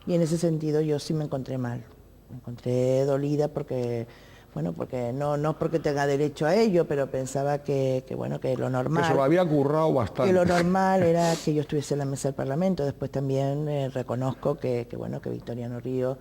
Y en ese sentido yo sí me encontré mal, me encontré dolida porque, bueno, porque no porque tenga derecho a ello, pero pensaba que lo normal... Que se lo había currado bastante. Que lo normal era que yo estuviese en la mesa del Parlamento. Después también reconozco que Victoriano Río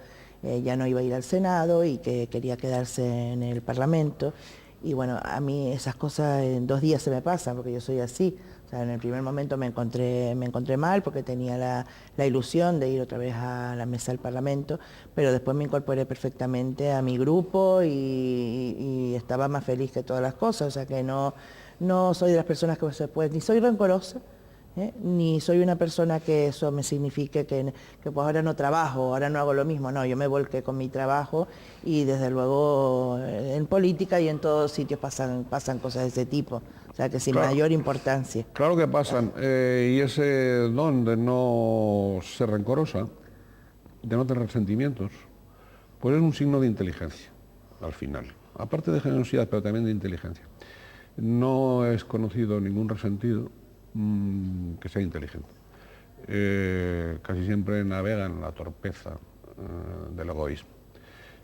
ya no iba a ir al Senado y que quería quedarse en el Parlamento. Y bueno, a mí esas cosas en 2 días se me pasan, porque yo soy así. O sea, en el primer momento me encontré mal porque tenía la ilusión de ir otra vez a la mesa del Parlamento, pero después me incorporé perfectamente a mi grupo y estaba más feliz que todas las cosas. O sea que no soy de las personas que ni soy rencorosa, ni soy una persona que eso me signifique que pues ahora no trabajo, ahora no hago lo mismo. No, yo me volqué con mi trabajo y desde luego en política y en todos sitios pasan cosas de ese tipo. O sea que sin mayor importancia. Claro que pasan. Y ese don de no ser rencorosa, de no tener resentimientos, pues es un signo de inteligencia, al final. Aparte de generosidad, pero también de inteligencia. No es conocido ningún resentido que sea inteligente. Casi siempre navega en la torpeza del egoísmo.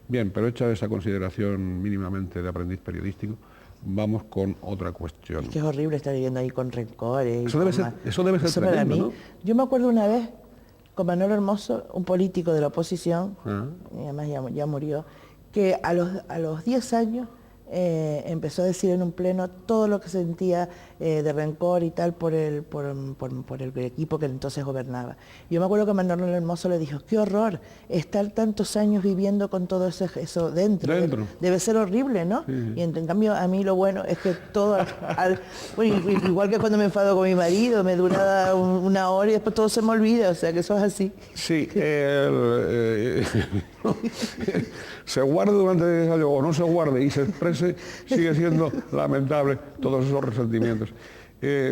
Bien, pero hecha esa consideración mínimamente de aprendiz periodístico, vamos con otra cuestión. Es que es horrible estar viviendo ahí con rencores. Eso debe ser tremendo, para mí, ¿no? Yo me acuerdo una vez con Manuel Hermoso, un político de la oposición, y además ya murió, que a los 10 años empezó a decir en un pleno todo lo que sentía de rencor y tal por el equipo que entonces gobernaba. Yo me acuerdo que Manuel Hermoso le dijo, qué horror estar tantos años viviendo con todo eso dentro. Debe ser horrible, ¿no? Sí. Y en cambio a mí lo bueno es que todo, bueno, igual que cuando me enfado con mi marido, me dura una hora y después todo se me olvida, o sea que eso es así. Sí, se guarde durante 10 años o no se guarde y se exprese, sigue siendo lamentable todos esos resentimientos.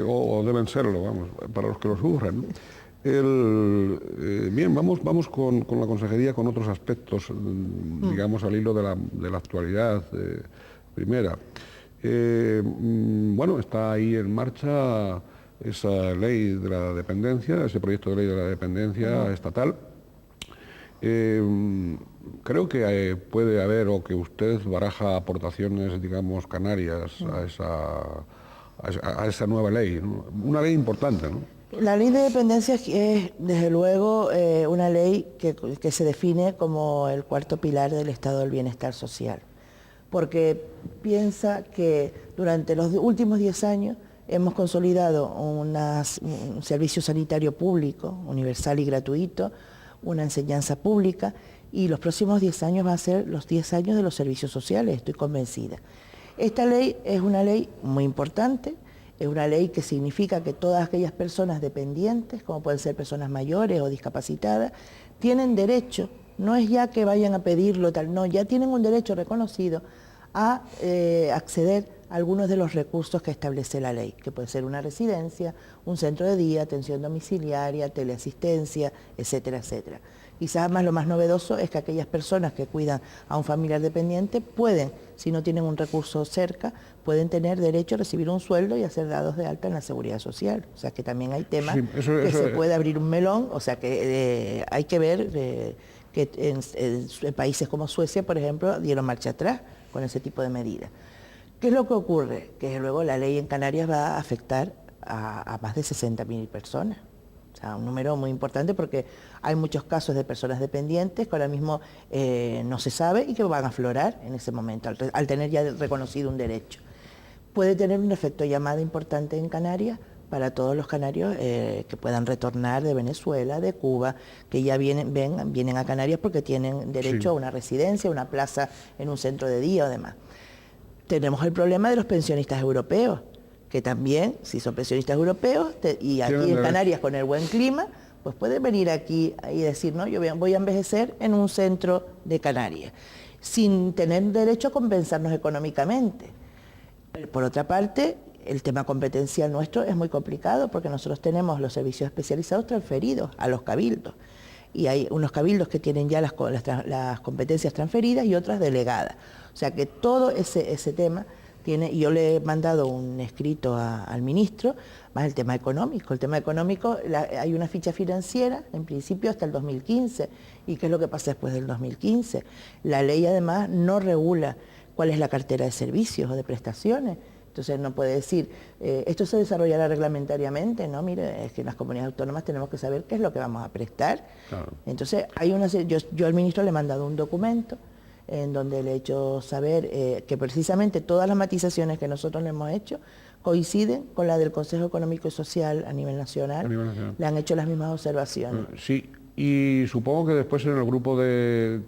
O deben serlo, vamos, para los que lo sufren, ¿no? Bien, vamos con la consejería, con otros aspectos, digamos, al hilo de la actualidad primera. Bueno, está ahí en marcha esa ley de la dependencia, ese proyecto de ley de la dependencia estatal. Creo que puede haber, o que usted baraja aportaciones, digamos, canarias a esa nueva ley, ¿no? Una ley importante, ¿no? La ley de dependencia es, desde luego, una ley que se define como el cuarto pilar del estado del bienestar social, porque piensa que durante los últimos 10 años hemos consolidado un servicio sanitario público, universal y gratuito, una enseñanza pública, y los próximos 10 años van a ser los 10 años de los servicios sociales, estoy convencida. Esta ley es una ley muy importante, es una ley que significa que todas aquellas personas dependientes, como pueden ser personas mayores o discapacitadas, tienen derecho, no es ya que vayan a pedirlo, tal, no, ya tienen un derecho reconocido a acceder a algunos de los recursos que establece la ley, que puede ser una residencia, un centro de día, atención domiciliaria, teleasistencia, etcétera, etcétera. Quizás lo más novedoso es que aquellas personas que cuidan a un familiar dependiente pueden, si no tienen un recurso cerca, pueden tener derecho a recibir un sueldo y a ser dados de alta en la seguridad social. O sea que también hay temas que se puede abrir un melón, o sea que hay que ver que en países como Suecia, por ejemplo, dieron marcha atrás con ese tipo de medidas. ¿Qué es lo que ocurre? Que luego la ley en Canarias va a afectar a más de 60.000 personas. O sea, un número muy importante porque hay muchos casos de personas dependientes que ahora mismo no se sabe y que van a aflorar en ese momento, al tener ya reconocido un derecho. Puede tener un efecto llamada importante en Canarias para todos los canarios que puedan retornar de Venezuela, de Cuba, que ya vienen a Canarias porque tienen derecho a una residencia, una plaza en un centro de día o demás. Tenemos el problema de los pensionistas europeos, que también, si son pensionistas europeos, y aquí en Canarias con el buen clima, pues pueden venir aquí y decir, no, yo voy a envejecer en un centro de Canarias, sin tener derecho a compensarnos económicamente. Por otra parte, el tema competencial nuestro es muy complicado porque nosotros tenemos los servicios especializados transferidos a los cabildos. Y hay unos cabildos que tienen ya las competencias transferidas y otras delegadas. O sea que todo ese tema tiene, yo le he mandado un escrito al ministro, más el tema económico. El tema económico, hay una ficha financiera, en principio hasta el 2015. ¿Y qué es lo que pasa después del 2015? La ley además no regula cuál es la cartera de servicios o de prestaciones. Entonces no puede decir, esto se desarrollará reglamentariamente, no, mire, es que en las comunidades autónomas tenemos que saber qué es lo que vamos a prestar. Claro. Entonces yo al ministro le he mandado un documento en donde le he hecho saber que precisamente todas las matizaciones que nosotros le hemos hecho coinciden con la del Consejo Económico y Social a nivel nacional. Le han hecho las mismas observaciones. Sí. Y supongo que después en el grupo de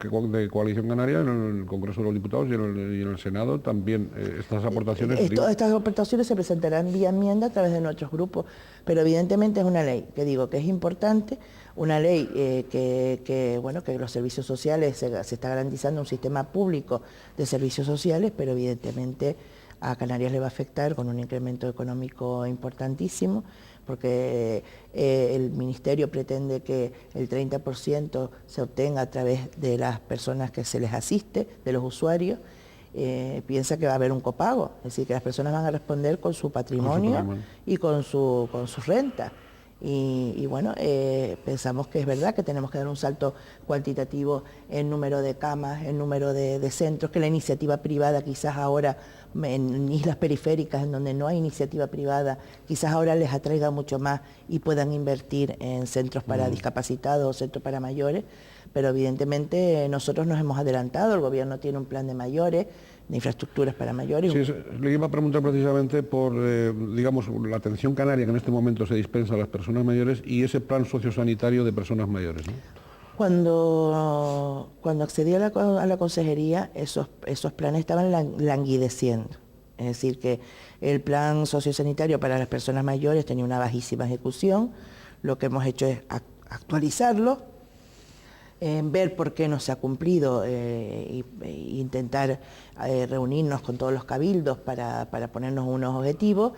Coalición Canaria, en el Congreso de los Diputados y en el Senado, también estas aportaciones... Estas aportaciones se presentarán vía enmienda a través de nuestros grupos, pero evidentemente es una ley, que digo que es importante, una ley que los servicios sociales, se está garantizando un sistema público de servicios sociales, pero evidentemente a Canarias le va a afectar con un incremento económico importantísimo, porque el Ministerio pretende que el 30% se obtenga a través de las personas que se les asiste, de los usuarios. Piensa que va a haber un copago, es decir, que las personas van a responder con su patrimonio y con su renta. Y bueno, pensamos que es verdad que tenemos que dar un salto cuantitativo en número de camas, en número de centros, que la iniciativa privada quizás ahora en islas periféricas en donde no hay iniciativa privada, quizás ahora les atraiga mucho más y puedan invertir en centros para discapacitados o centros para mayores, pero evidentemente nosotros nos hemos adelantado, el gobierno tiene un plan de mayores, de infraestructuras para mayores. Sí, le iba a preguntar precisamente por, digamos, la atención canaria que en este momento se dispensa a las personas mayores y ese plan sociosanitario de personas mayores, ¿no? Cuando accedí a la consejería, esos planes estaban languideciendo. Es decir, que el plan sociosanitario para las personas mayores tenía una bajísima ejecución. Lo que hemos hecho es actualizarlo, ver por qué no se ha cumplido e intentar reunirnos con todos los cabildos para ponernos unos objetivos.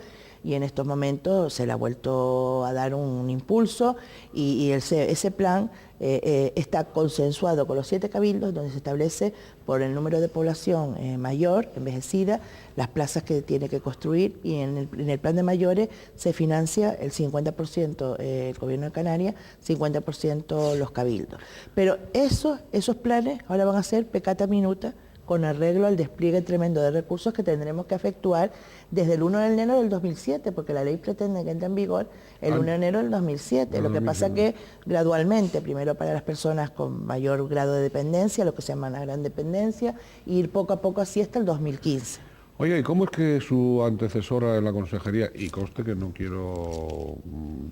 Y en estos momentos se le ha vuelto a dar un impulso y ese plan está consensuado con los 7 cabildos, donde se establece por el número de población mayor, envejecida, las plazas que tiene que construir, y en el plan de mayores se financia el 50% el gobierno de Canarias, 50% los cabildos. Pero esos planes ahora van a ser pecata minuta, con arreglo al despliegue tremendo de recursos que tendremos que efectuar desde el 1 de enero del 2007, porque la ley pretende que entre en vigor el 1 de enero del 2007. Lo que pasa que gradualmente, primero para las personas con mayor grado de dependencia, lo que se llama la gran dependencia, e ir poco a poco así hasta el 2015. Oiga, ¿y cómo es que su antecesora en la consejería, y conste que no quiero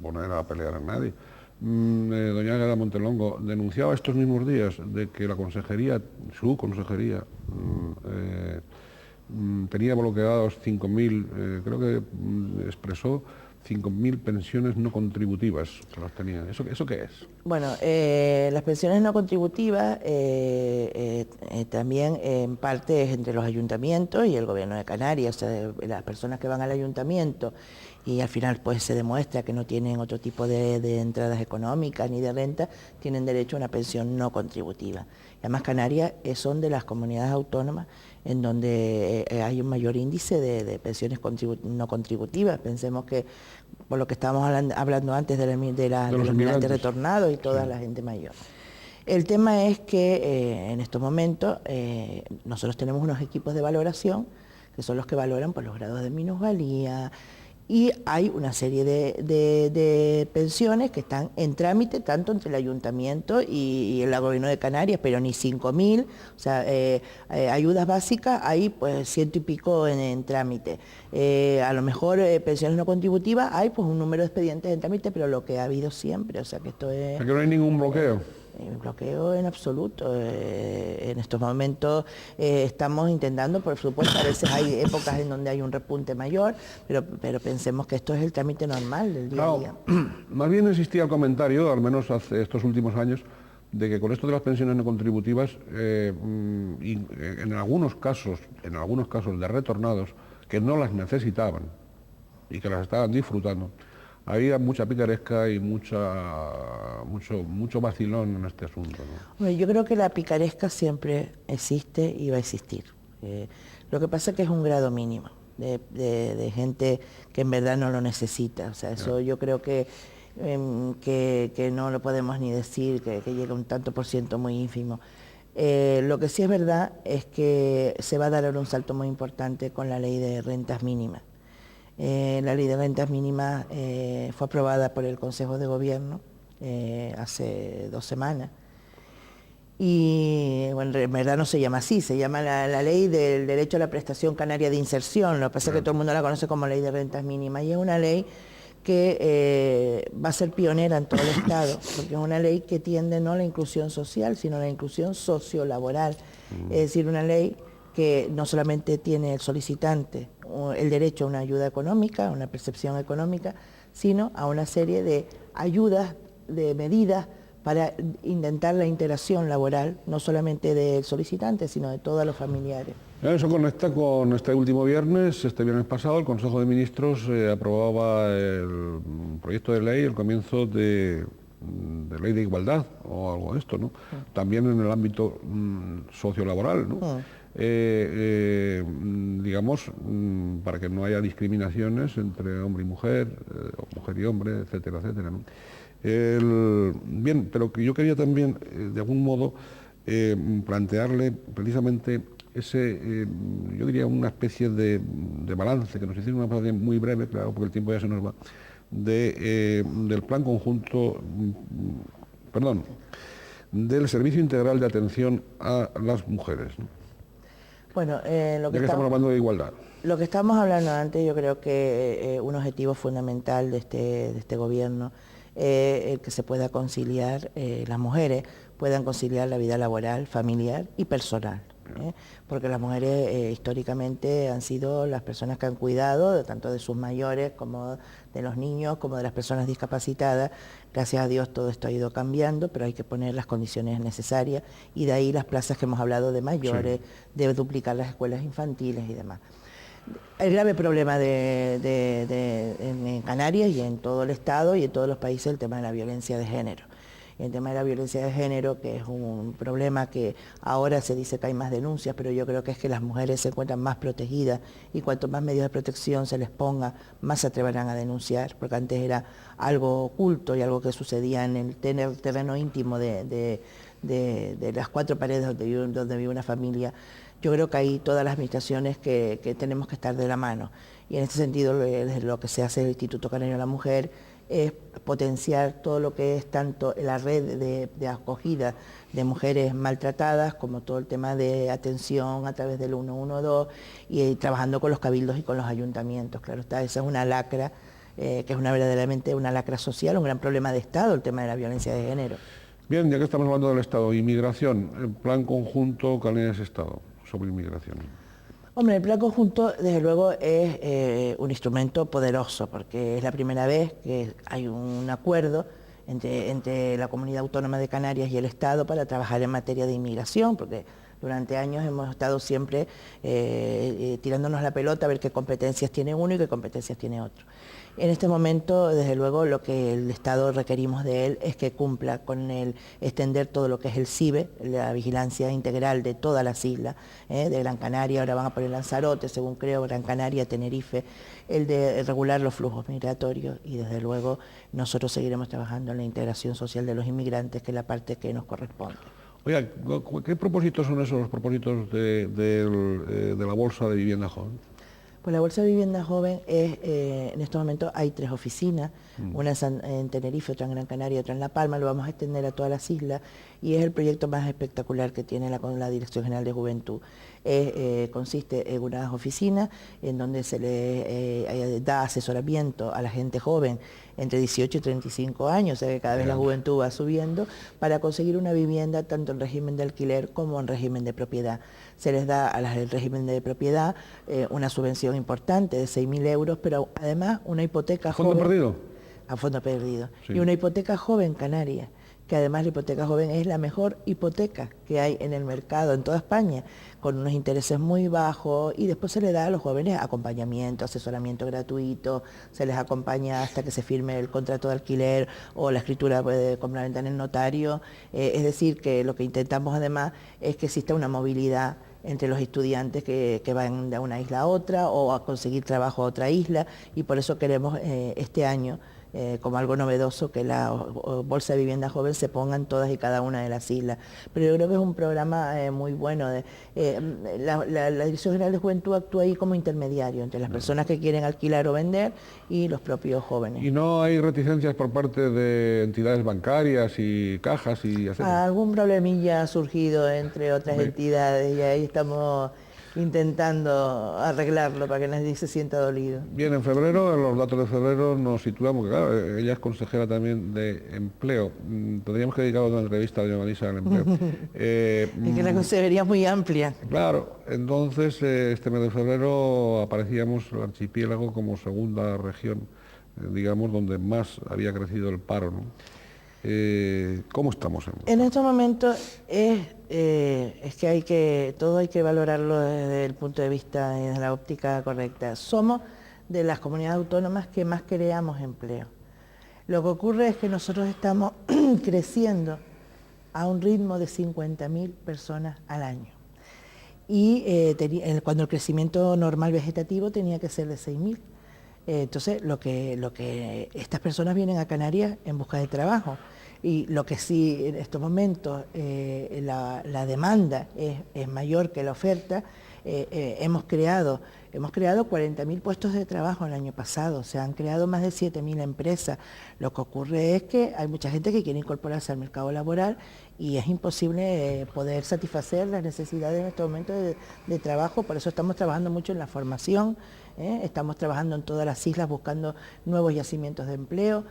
poner a pelear a nadie, doña Águeda Montelongo, denunciaba estos mismos días de que la consejería, su consejería, tenía bloqueados 5.000, creo que expresó 5.000 pensiones no contributivas que las tenían. ¿Eso qué es? Bueno, las pensiones no contributivas también en parte es entre los ayuntamientos y el gobierno de Canarias, o sea, las personas que van al ayuntamiento y al final pues se demuestra que no tienen otro tipo de entradas económicas ni de renta, tienen derecho a una pensión no contributiva. Y además Canarias son de las comunidades autónomas en donde hay un mayor índice de pensiones no contributivas. Pensemos que, por lo que estábamos hablando antes de los migrantes retornados y toda la gente mayor. El tema es que en estos momentos nosotros tenemos unos equipos de valoración que son los que valoran por los grados de minusvalía, y hay una serie de pensiones que están en trámite tanto entre el ayuntamiento y el gobierno de Canarias, pero ni 5.000, o sea, ayudas básicas hay pues 100 y pico en trámite. A lo mejor pensiones no contributivas hay pues un número de expedientes en trámite, pero lo que ha habido siempre, o sea que esto es... ¿Que no hay ningún bloqueo? Bloqueo en absoluto. En estos momentos estamos intentando, por supuesto, a veces hay épocas en donde hay un repunte mayor, pero pensemos que esto es el trámite normal del día a día. Más bien existía el comentario, al menos hace estos últimos años, de que con esto de las pensiones no contributivas, en algunos casos de retornados que no las necesitaban y que las estaban disfrutando, había mucha picaresca y mucho vacilón en este asunto, ¿no? Bueno, yo creo que la picaresca siempre existe y va a existir. Lo que pasa es que es un grado mínimo de gente que en verdad no lo necesita. O sea, eso yo creo que no lo podemos ni decir, que llega un tanto por ciento muy ínfimo. Lo que sí es verdad es que se va a dar ahora un salto muy importante con la ley de rentas mínimas. La ley de rentas mínimas fue aprobada por el Consejo de Gobierno hace 2 semanas. Y bueno, en verdad no se llama así, se llama la Ley del Derecho a la Prestación Canaria de Inserción. Lo que pasa es que todo el mundo la conoce como Ley de Rentas Mínimas, y es una ley que va a ser pionera en todo el Estado, porque es una ley que tiende no a la inclusión social, sino a la inclusión sociolaboral. Es decir, una ley que no solamente tiene el solicitante el derecho a una ayuda económica, a una percepción económica, sino a una serie de ayudas, de medidas para intentar la integración laboral, no solamente del solicitante, sino de todos los familiares. Eso conecta con este último viernes, este viernes pasado, el Consejo de Ministros aprobaba el proyecto de ley, el comienzo de ley de igualdad o algo de esto, ¿no? También en el ámbito sociolaboral, ¿no? Digamos, para que no haya discriminaciones entre hombre y mujer, o mujer y hombre, etcétera, etcétera, ¿no? Bien, pero que yo quería también, de algún modo, plantearle precisamente ese, yo diría una especie de balance, que nos hiciera una frase muy breve, claro, porque el tiempo ya se nos va, del plan conjunto, perdón, del Servicio Integral de Atención a las Mujeres, ¿no? Bueno, ya que estamos hablando de igualdad. Lo que estábamos hablando antes, yo creo que un objetivo fundamental de este gobierno el que se pueda conciliar, las mujeres puedan conciliar la vida laboral, familiar y personal. Porque las mujeres históricamente han sido las personas que han cuidado tanto de sus mayores como de los niños, como de las personas discapacitadas. Gracias a Dios todo esto ha ido cambiando, pero hay que poner las condiciones necesarias, y de ahí las plazas que hemos hablado de mayores, de duplicar las escuelas infantiles y demás. El grave problema en Canarias y en todo el Estado y en todos los países, el tema de la violencia de género. El tema de la violencia de género, que es un problema que ahora se dice que hay más denuncias, pero yo creo que es que las mujeres se encuentran más protegidas, y cuanto más medios de protección se les ponga, más se atreverán a denunciar, porque antes era algo oculto y algo que sucedía en el terreno íntimo de las 4 paredes donde vive una familia. Yo creo que hay todas las administraciones que tenemos que estar de la mano, y en este sentido lo que se hace el Instituto Canario de la Mujer es potenciar todo lo que es tanto la red de acogida de mujeres maltratadas, como todo el tema de atención a través del 112, y trabajando con los cabildos y con los ayuntamientos. Claro está, esa es una lacra, que es verdaderamente una lacra social, un gran problema de Estado, el tema de la violencia de género. Bien, ya que estamos hablando del Estado, inmigración, el plan conjunto Canarias-Estado sobre inmigración. Hombre, el plan conjunto, desde luego, es un instrumento poderoso, porque es la primera vez que hay un acuerdo entre la Comunidad Autónoma de Canarias y el Estado para trabajar en materia de inmigración, porque durante años hemos estado siempre tirándonos la pelota a ver qué competencias tiene uno y qué competencias tiene otro. En este momento, desde luego, lo que el Estado requerimos de él es que cumpla con el extender todo lo que es el CIBE, la vigilancia integral de todas las islas, de Gran Canaria, ahora van a poner Lanzarote, según creo, Gran Canaria, Tenerife, el de regular los flujos migratorios, y desde luego nosotros seguiremos trabajando en la integración social de los inmigrantes, que es la parte que nos corresponde. Oiga, ¿qué propósitos son esos, los propósitos de la Bolsa de Vivienda Joven? Pues la Bolsa de Vivienda Joven es, en estos momentos hay 3 oficinas, una en Tenerife, otra en Gran Canaria, otra en La Palma, lo vamos a extender a todas las islas, y es el proyecto más espectacular que tiene la Dirección General de Juventud. consiste en unas oficinas en donde se le da asesoramiento a la gente joven entre 18 y 35 años, o sea que cada vez la juventud va subiendo, para conseguir una vivienda tanto en régimen de alquiler como en régimen de propiedad. Se les da a las del régimen de propiedad una subvención importante de 6.000 euros, pero además una hipoteca joven. ¿Fondo perdido? A fondo perdido. Sí. Y una hipoteca joven canaria, que además la hipoteca joven es la mejor hipoteca que hay en el mercado en toda España, con unos intereses muy bajos, y después se le da a los jóvenes acompañamiento, asesoramiento gratuito, se les acompaña hasta que se firme el contrato de alquiler o la escritura de compraventa en el notario. Es decir, que lo que intentamos además es que exista una movilidad entre los estudiantes que van de una isla a otra o a conseguir trabajo a otra isla, y por eso queremos este año, como algo novedoso, que la Bolsa de Vivienda Joven se ponga en todas y cada una de las islas. Pero yo creo que es un programa muy bueno. La Dirección General de Juventud actúa ahí como intermediario entre las personas que quieren alquilar o vender y los propios jóvenes. ¿Y no hay reticencias por parte de entidades bancarias y cajas y etcétera? Algún problemilla ha surgido entre otras entidades y ahí estamos intentando arreglarlo para que nadie se sienta dolido. Bien, en febrero, en los datos de febrero nos situamos, que claro, ella es consejera también de empleo. Tendríamos que dedicar una entrevista a doña Marisa al empleo. Es que la consejería es muy amplia. Claro, entonces este mes de febrero aparecíamos el archipiélago como segunda región, digamos, donde más había crecido el paro, ¿no? ¿Cómo estamos? En estos momentos es que todo hay que valorarlo desde el punto de vista y desde la óptica correcta. Somos de las comunidades autónomas que más creamos empleo. Lo que ocurre es que nosotros estamos creciendo a un ritmo de 50.000 personas al año. Y cuando el crecimiento normal vegetativo tenía que ser de 6.000. Entonces, lo que estas personas vienen a Canarias en busca de trabajo. Y lo que sí en estos momentos la demanda es mayor que la oferta. Hemos creado 40.000 puestos de trabajo el año pasado, se han creado más de 7.000 empresas. Lo que ocurre es que hay mucha gente que quiere incorporarse al mercado laboral y es imposible poder satisfacer las necesidades en este momento de trabajo. Por eso estamos trabajando mucho en la formación, estamos trabajando en todas las islas buscando nuevos yacimientos de empleo,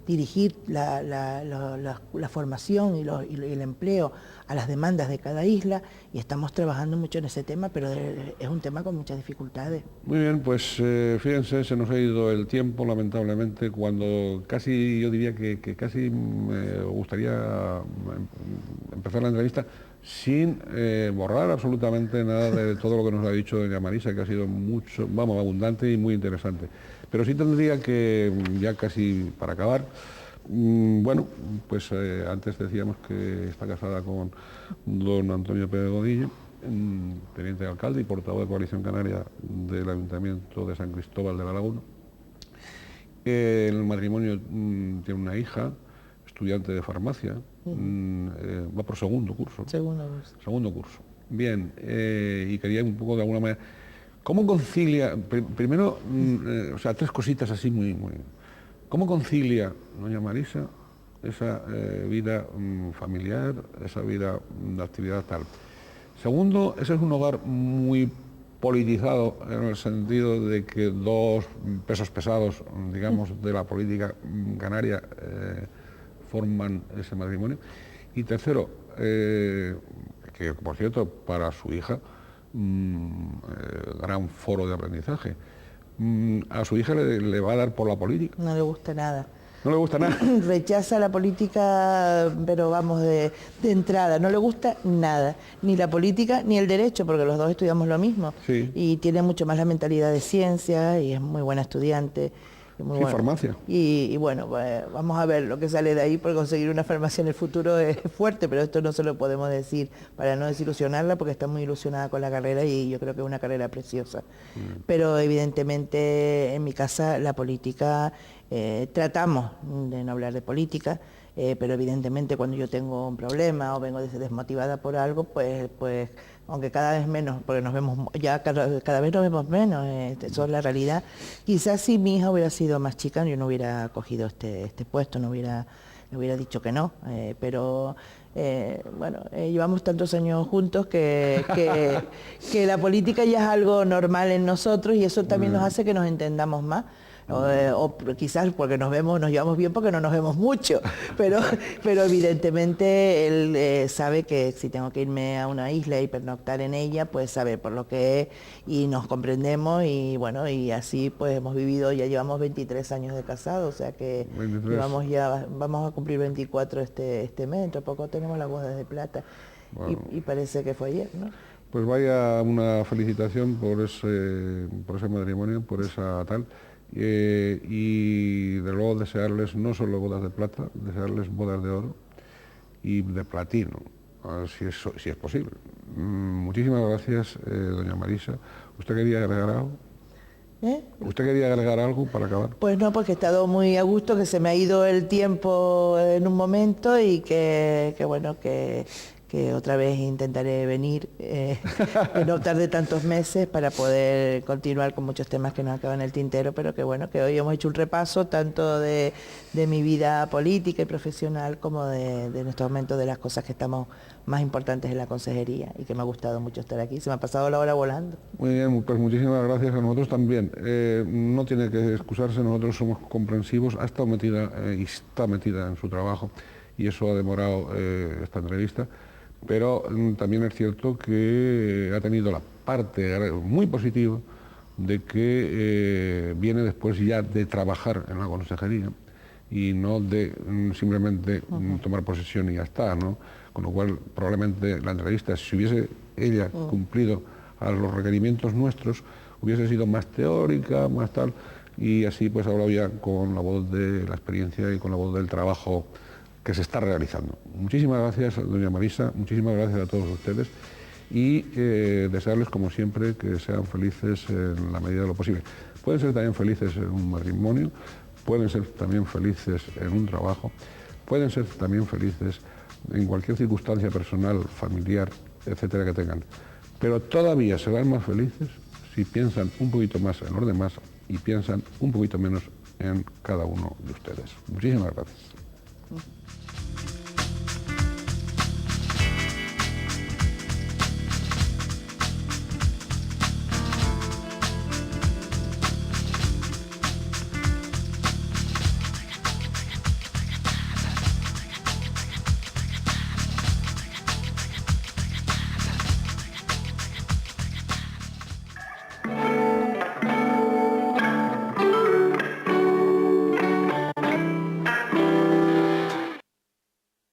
dirigir la formación y el empleo a las demandas de cada isla, y estamos trabajando mucho en ese tema, pero es un tema con muchas dificultades. Muy bien, pues fíjense, se nos ha ido el tiempo, lamentablemente, cuando casi, yo diría que casi me gustaría empezar la entrevista sin borrar absolutamente nada de todo lo que nos ha dicho doña Marisa, que ha sido mucho, vamos, abundante y muy interesante. Pero sí tendría que, ya casi para acabar, bueno, pues antes decíamos que está casada con don Antonio Pérez Godillo, teniente de alcalde y portavoz de Coalición Canaria del Ayuntamiento de San Cristóbal de la Laguna. En el matrimonio tiene una hija, estudiante de farmacia, va por segundo curso. Segundo curso. Bien, y quería un poco de alguna manera... ¿Cómo concilia, primero, o sea, tres cositas así muy... ¿Cómo concilia doña Marisa esa vida familiar, esa vida de actividad tal? Segundo, ese es un hogar muy politizado en el sentido de que dos pesos pesados, digamos, de la política canaria forman ese matrimonio. Y tercero, que por cierto, para su hija, gran foro de aprendizaje. ¿A su hija le va a dar por la política? No le gusta nada. ¿No le gusta nada? Rechaza la política, pero vamos, de entrada. No le gusta nada, ni la política ni el derecho, porque los dos estudiamos lo mismo. Sí. Y tiene mucho más la mentalidad de ciencia y es muy buena estudiante. Muy bueno. Farmacia. Y bueno, pues, vamos a ver lo que sale de ahí, porque conseguir una farmacia en el futuro es fuerte, pero esto no se lo podemos decir para no desilusionarla, porque está muy ilusionada con la carrera y yo creo que es una carrera preciosa. Pero evidentemente en mi casa la política, tratamos de no hablar de política, pero evidentemente cuando yo tengo un problema o vengo desmotivada por algo, pues aunque cada vez menos, porque nos vemos, ya cada vez nos vemos menos, eso es la realidad. Quizás si mi hija hubiera sido más chica, yo no hubiera cogido este puesto, le hubiera dicho que no, pero Llevamos tantos años juntos que la política ya es algo normal en nosotros y eso también nos hace que nos entendamos más. O quizás porque nos llevamos bien porque no nos vemos mucho, pero evidentemente él sabe que si tengo que irme a una isla y pernoctar en ella, pues sabe por lo que es y nos comprendemos y bueno, y así pues hemos vivido, ya llevamos 23 años de casado, o sea que 23. vamos a cumplir 24 este mes, dentro de poco tenemos las bodas de plata. Bueno. Y parece que fue ayer, ¿no? Pues vaya una felicitación por ese matrimonio, por esa tal. Y de luego desearles no solo bodas de plata, desearles bodas de oro y de platino, si es posible. Muchísimas gracias, doña Marisa. ¿Usted quería agregar algo? ¿Usted quería agregar algo para acabar? Pues no, porque he estado muy a gusto, que se me ha ido el tiempo en un momento y que otra vez intentaré venir, no tarde tantos meses para poder continuar con muchos temas que nos acaban en el tintero, pero que bueno, que hoy hemos hecho un repaso tanto de mi vida política y profesional como de nuestro momento, de las cosas que estamos más importantes en la consejería y que me ha gustado mucho estar aquí. Se me ha pasado la hora volando. Muy bien, pues muchísimas gracias a nosotros también. No tiene que excusarse, nosotros somos comprensivos, ha estado metida y está metida en su trabajo y eso ha demorado esta entrevista. Pero también es cierto que ha tenido la parte muy positiva de que viene después ya de trabajar en la consejería y no de simplemente tomar posesión y ya está, ¿no? Con lo cual probablemente la entrevista, si hubiese ella cumplido a los requerimientos nuestros, hubiese sido más teórica, más tal, y así pues hablado ya con la voz de la experiencia y con la voz del trabajo que se está realizando. Muchísimas gracias, doña Marisa, muchísimas gracias a todos ustedes y desearles, como siempre, que sean felices en la medida de lo posible. Pueden ser también felices en un matrimonio, pueden ser también felices en un trabajo, pueden ser también felices en cualquier circunstancia personal, familiar, etcétera, que tengan. Pero todavía serán más felices si piensan un poquito más en los demás y piensan un poquito menos en cada uno de ustedes. Muchísimas gracias.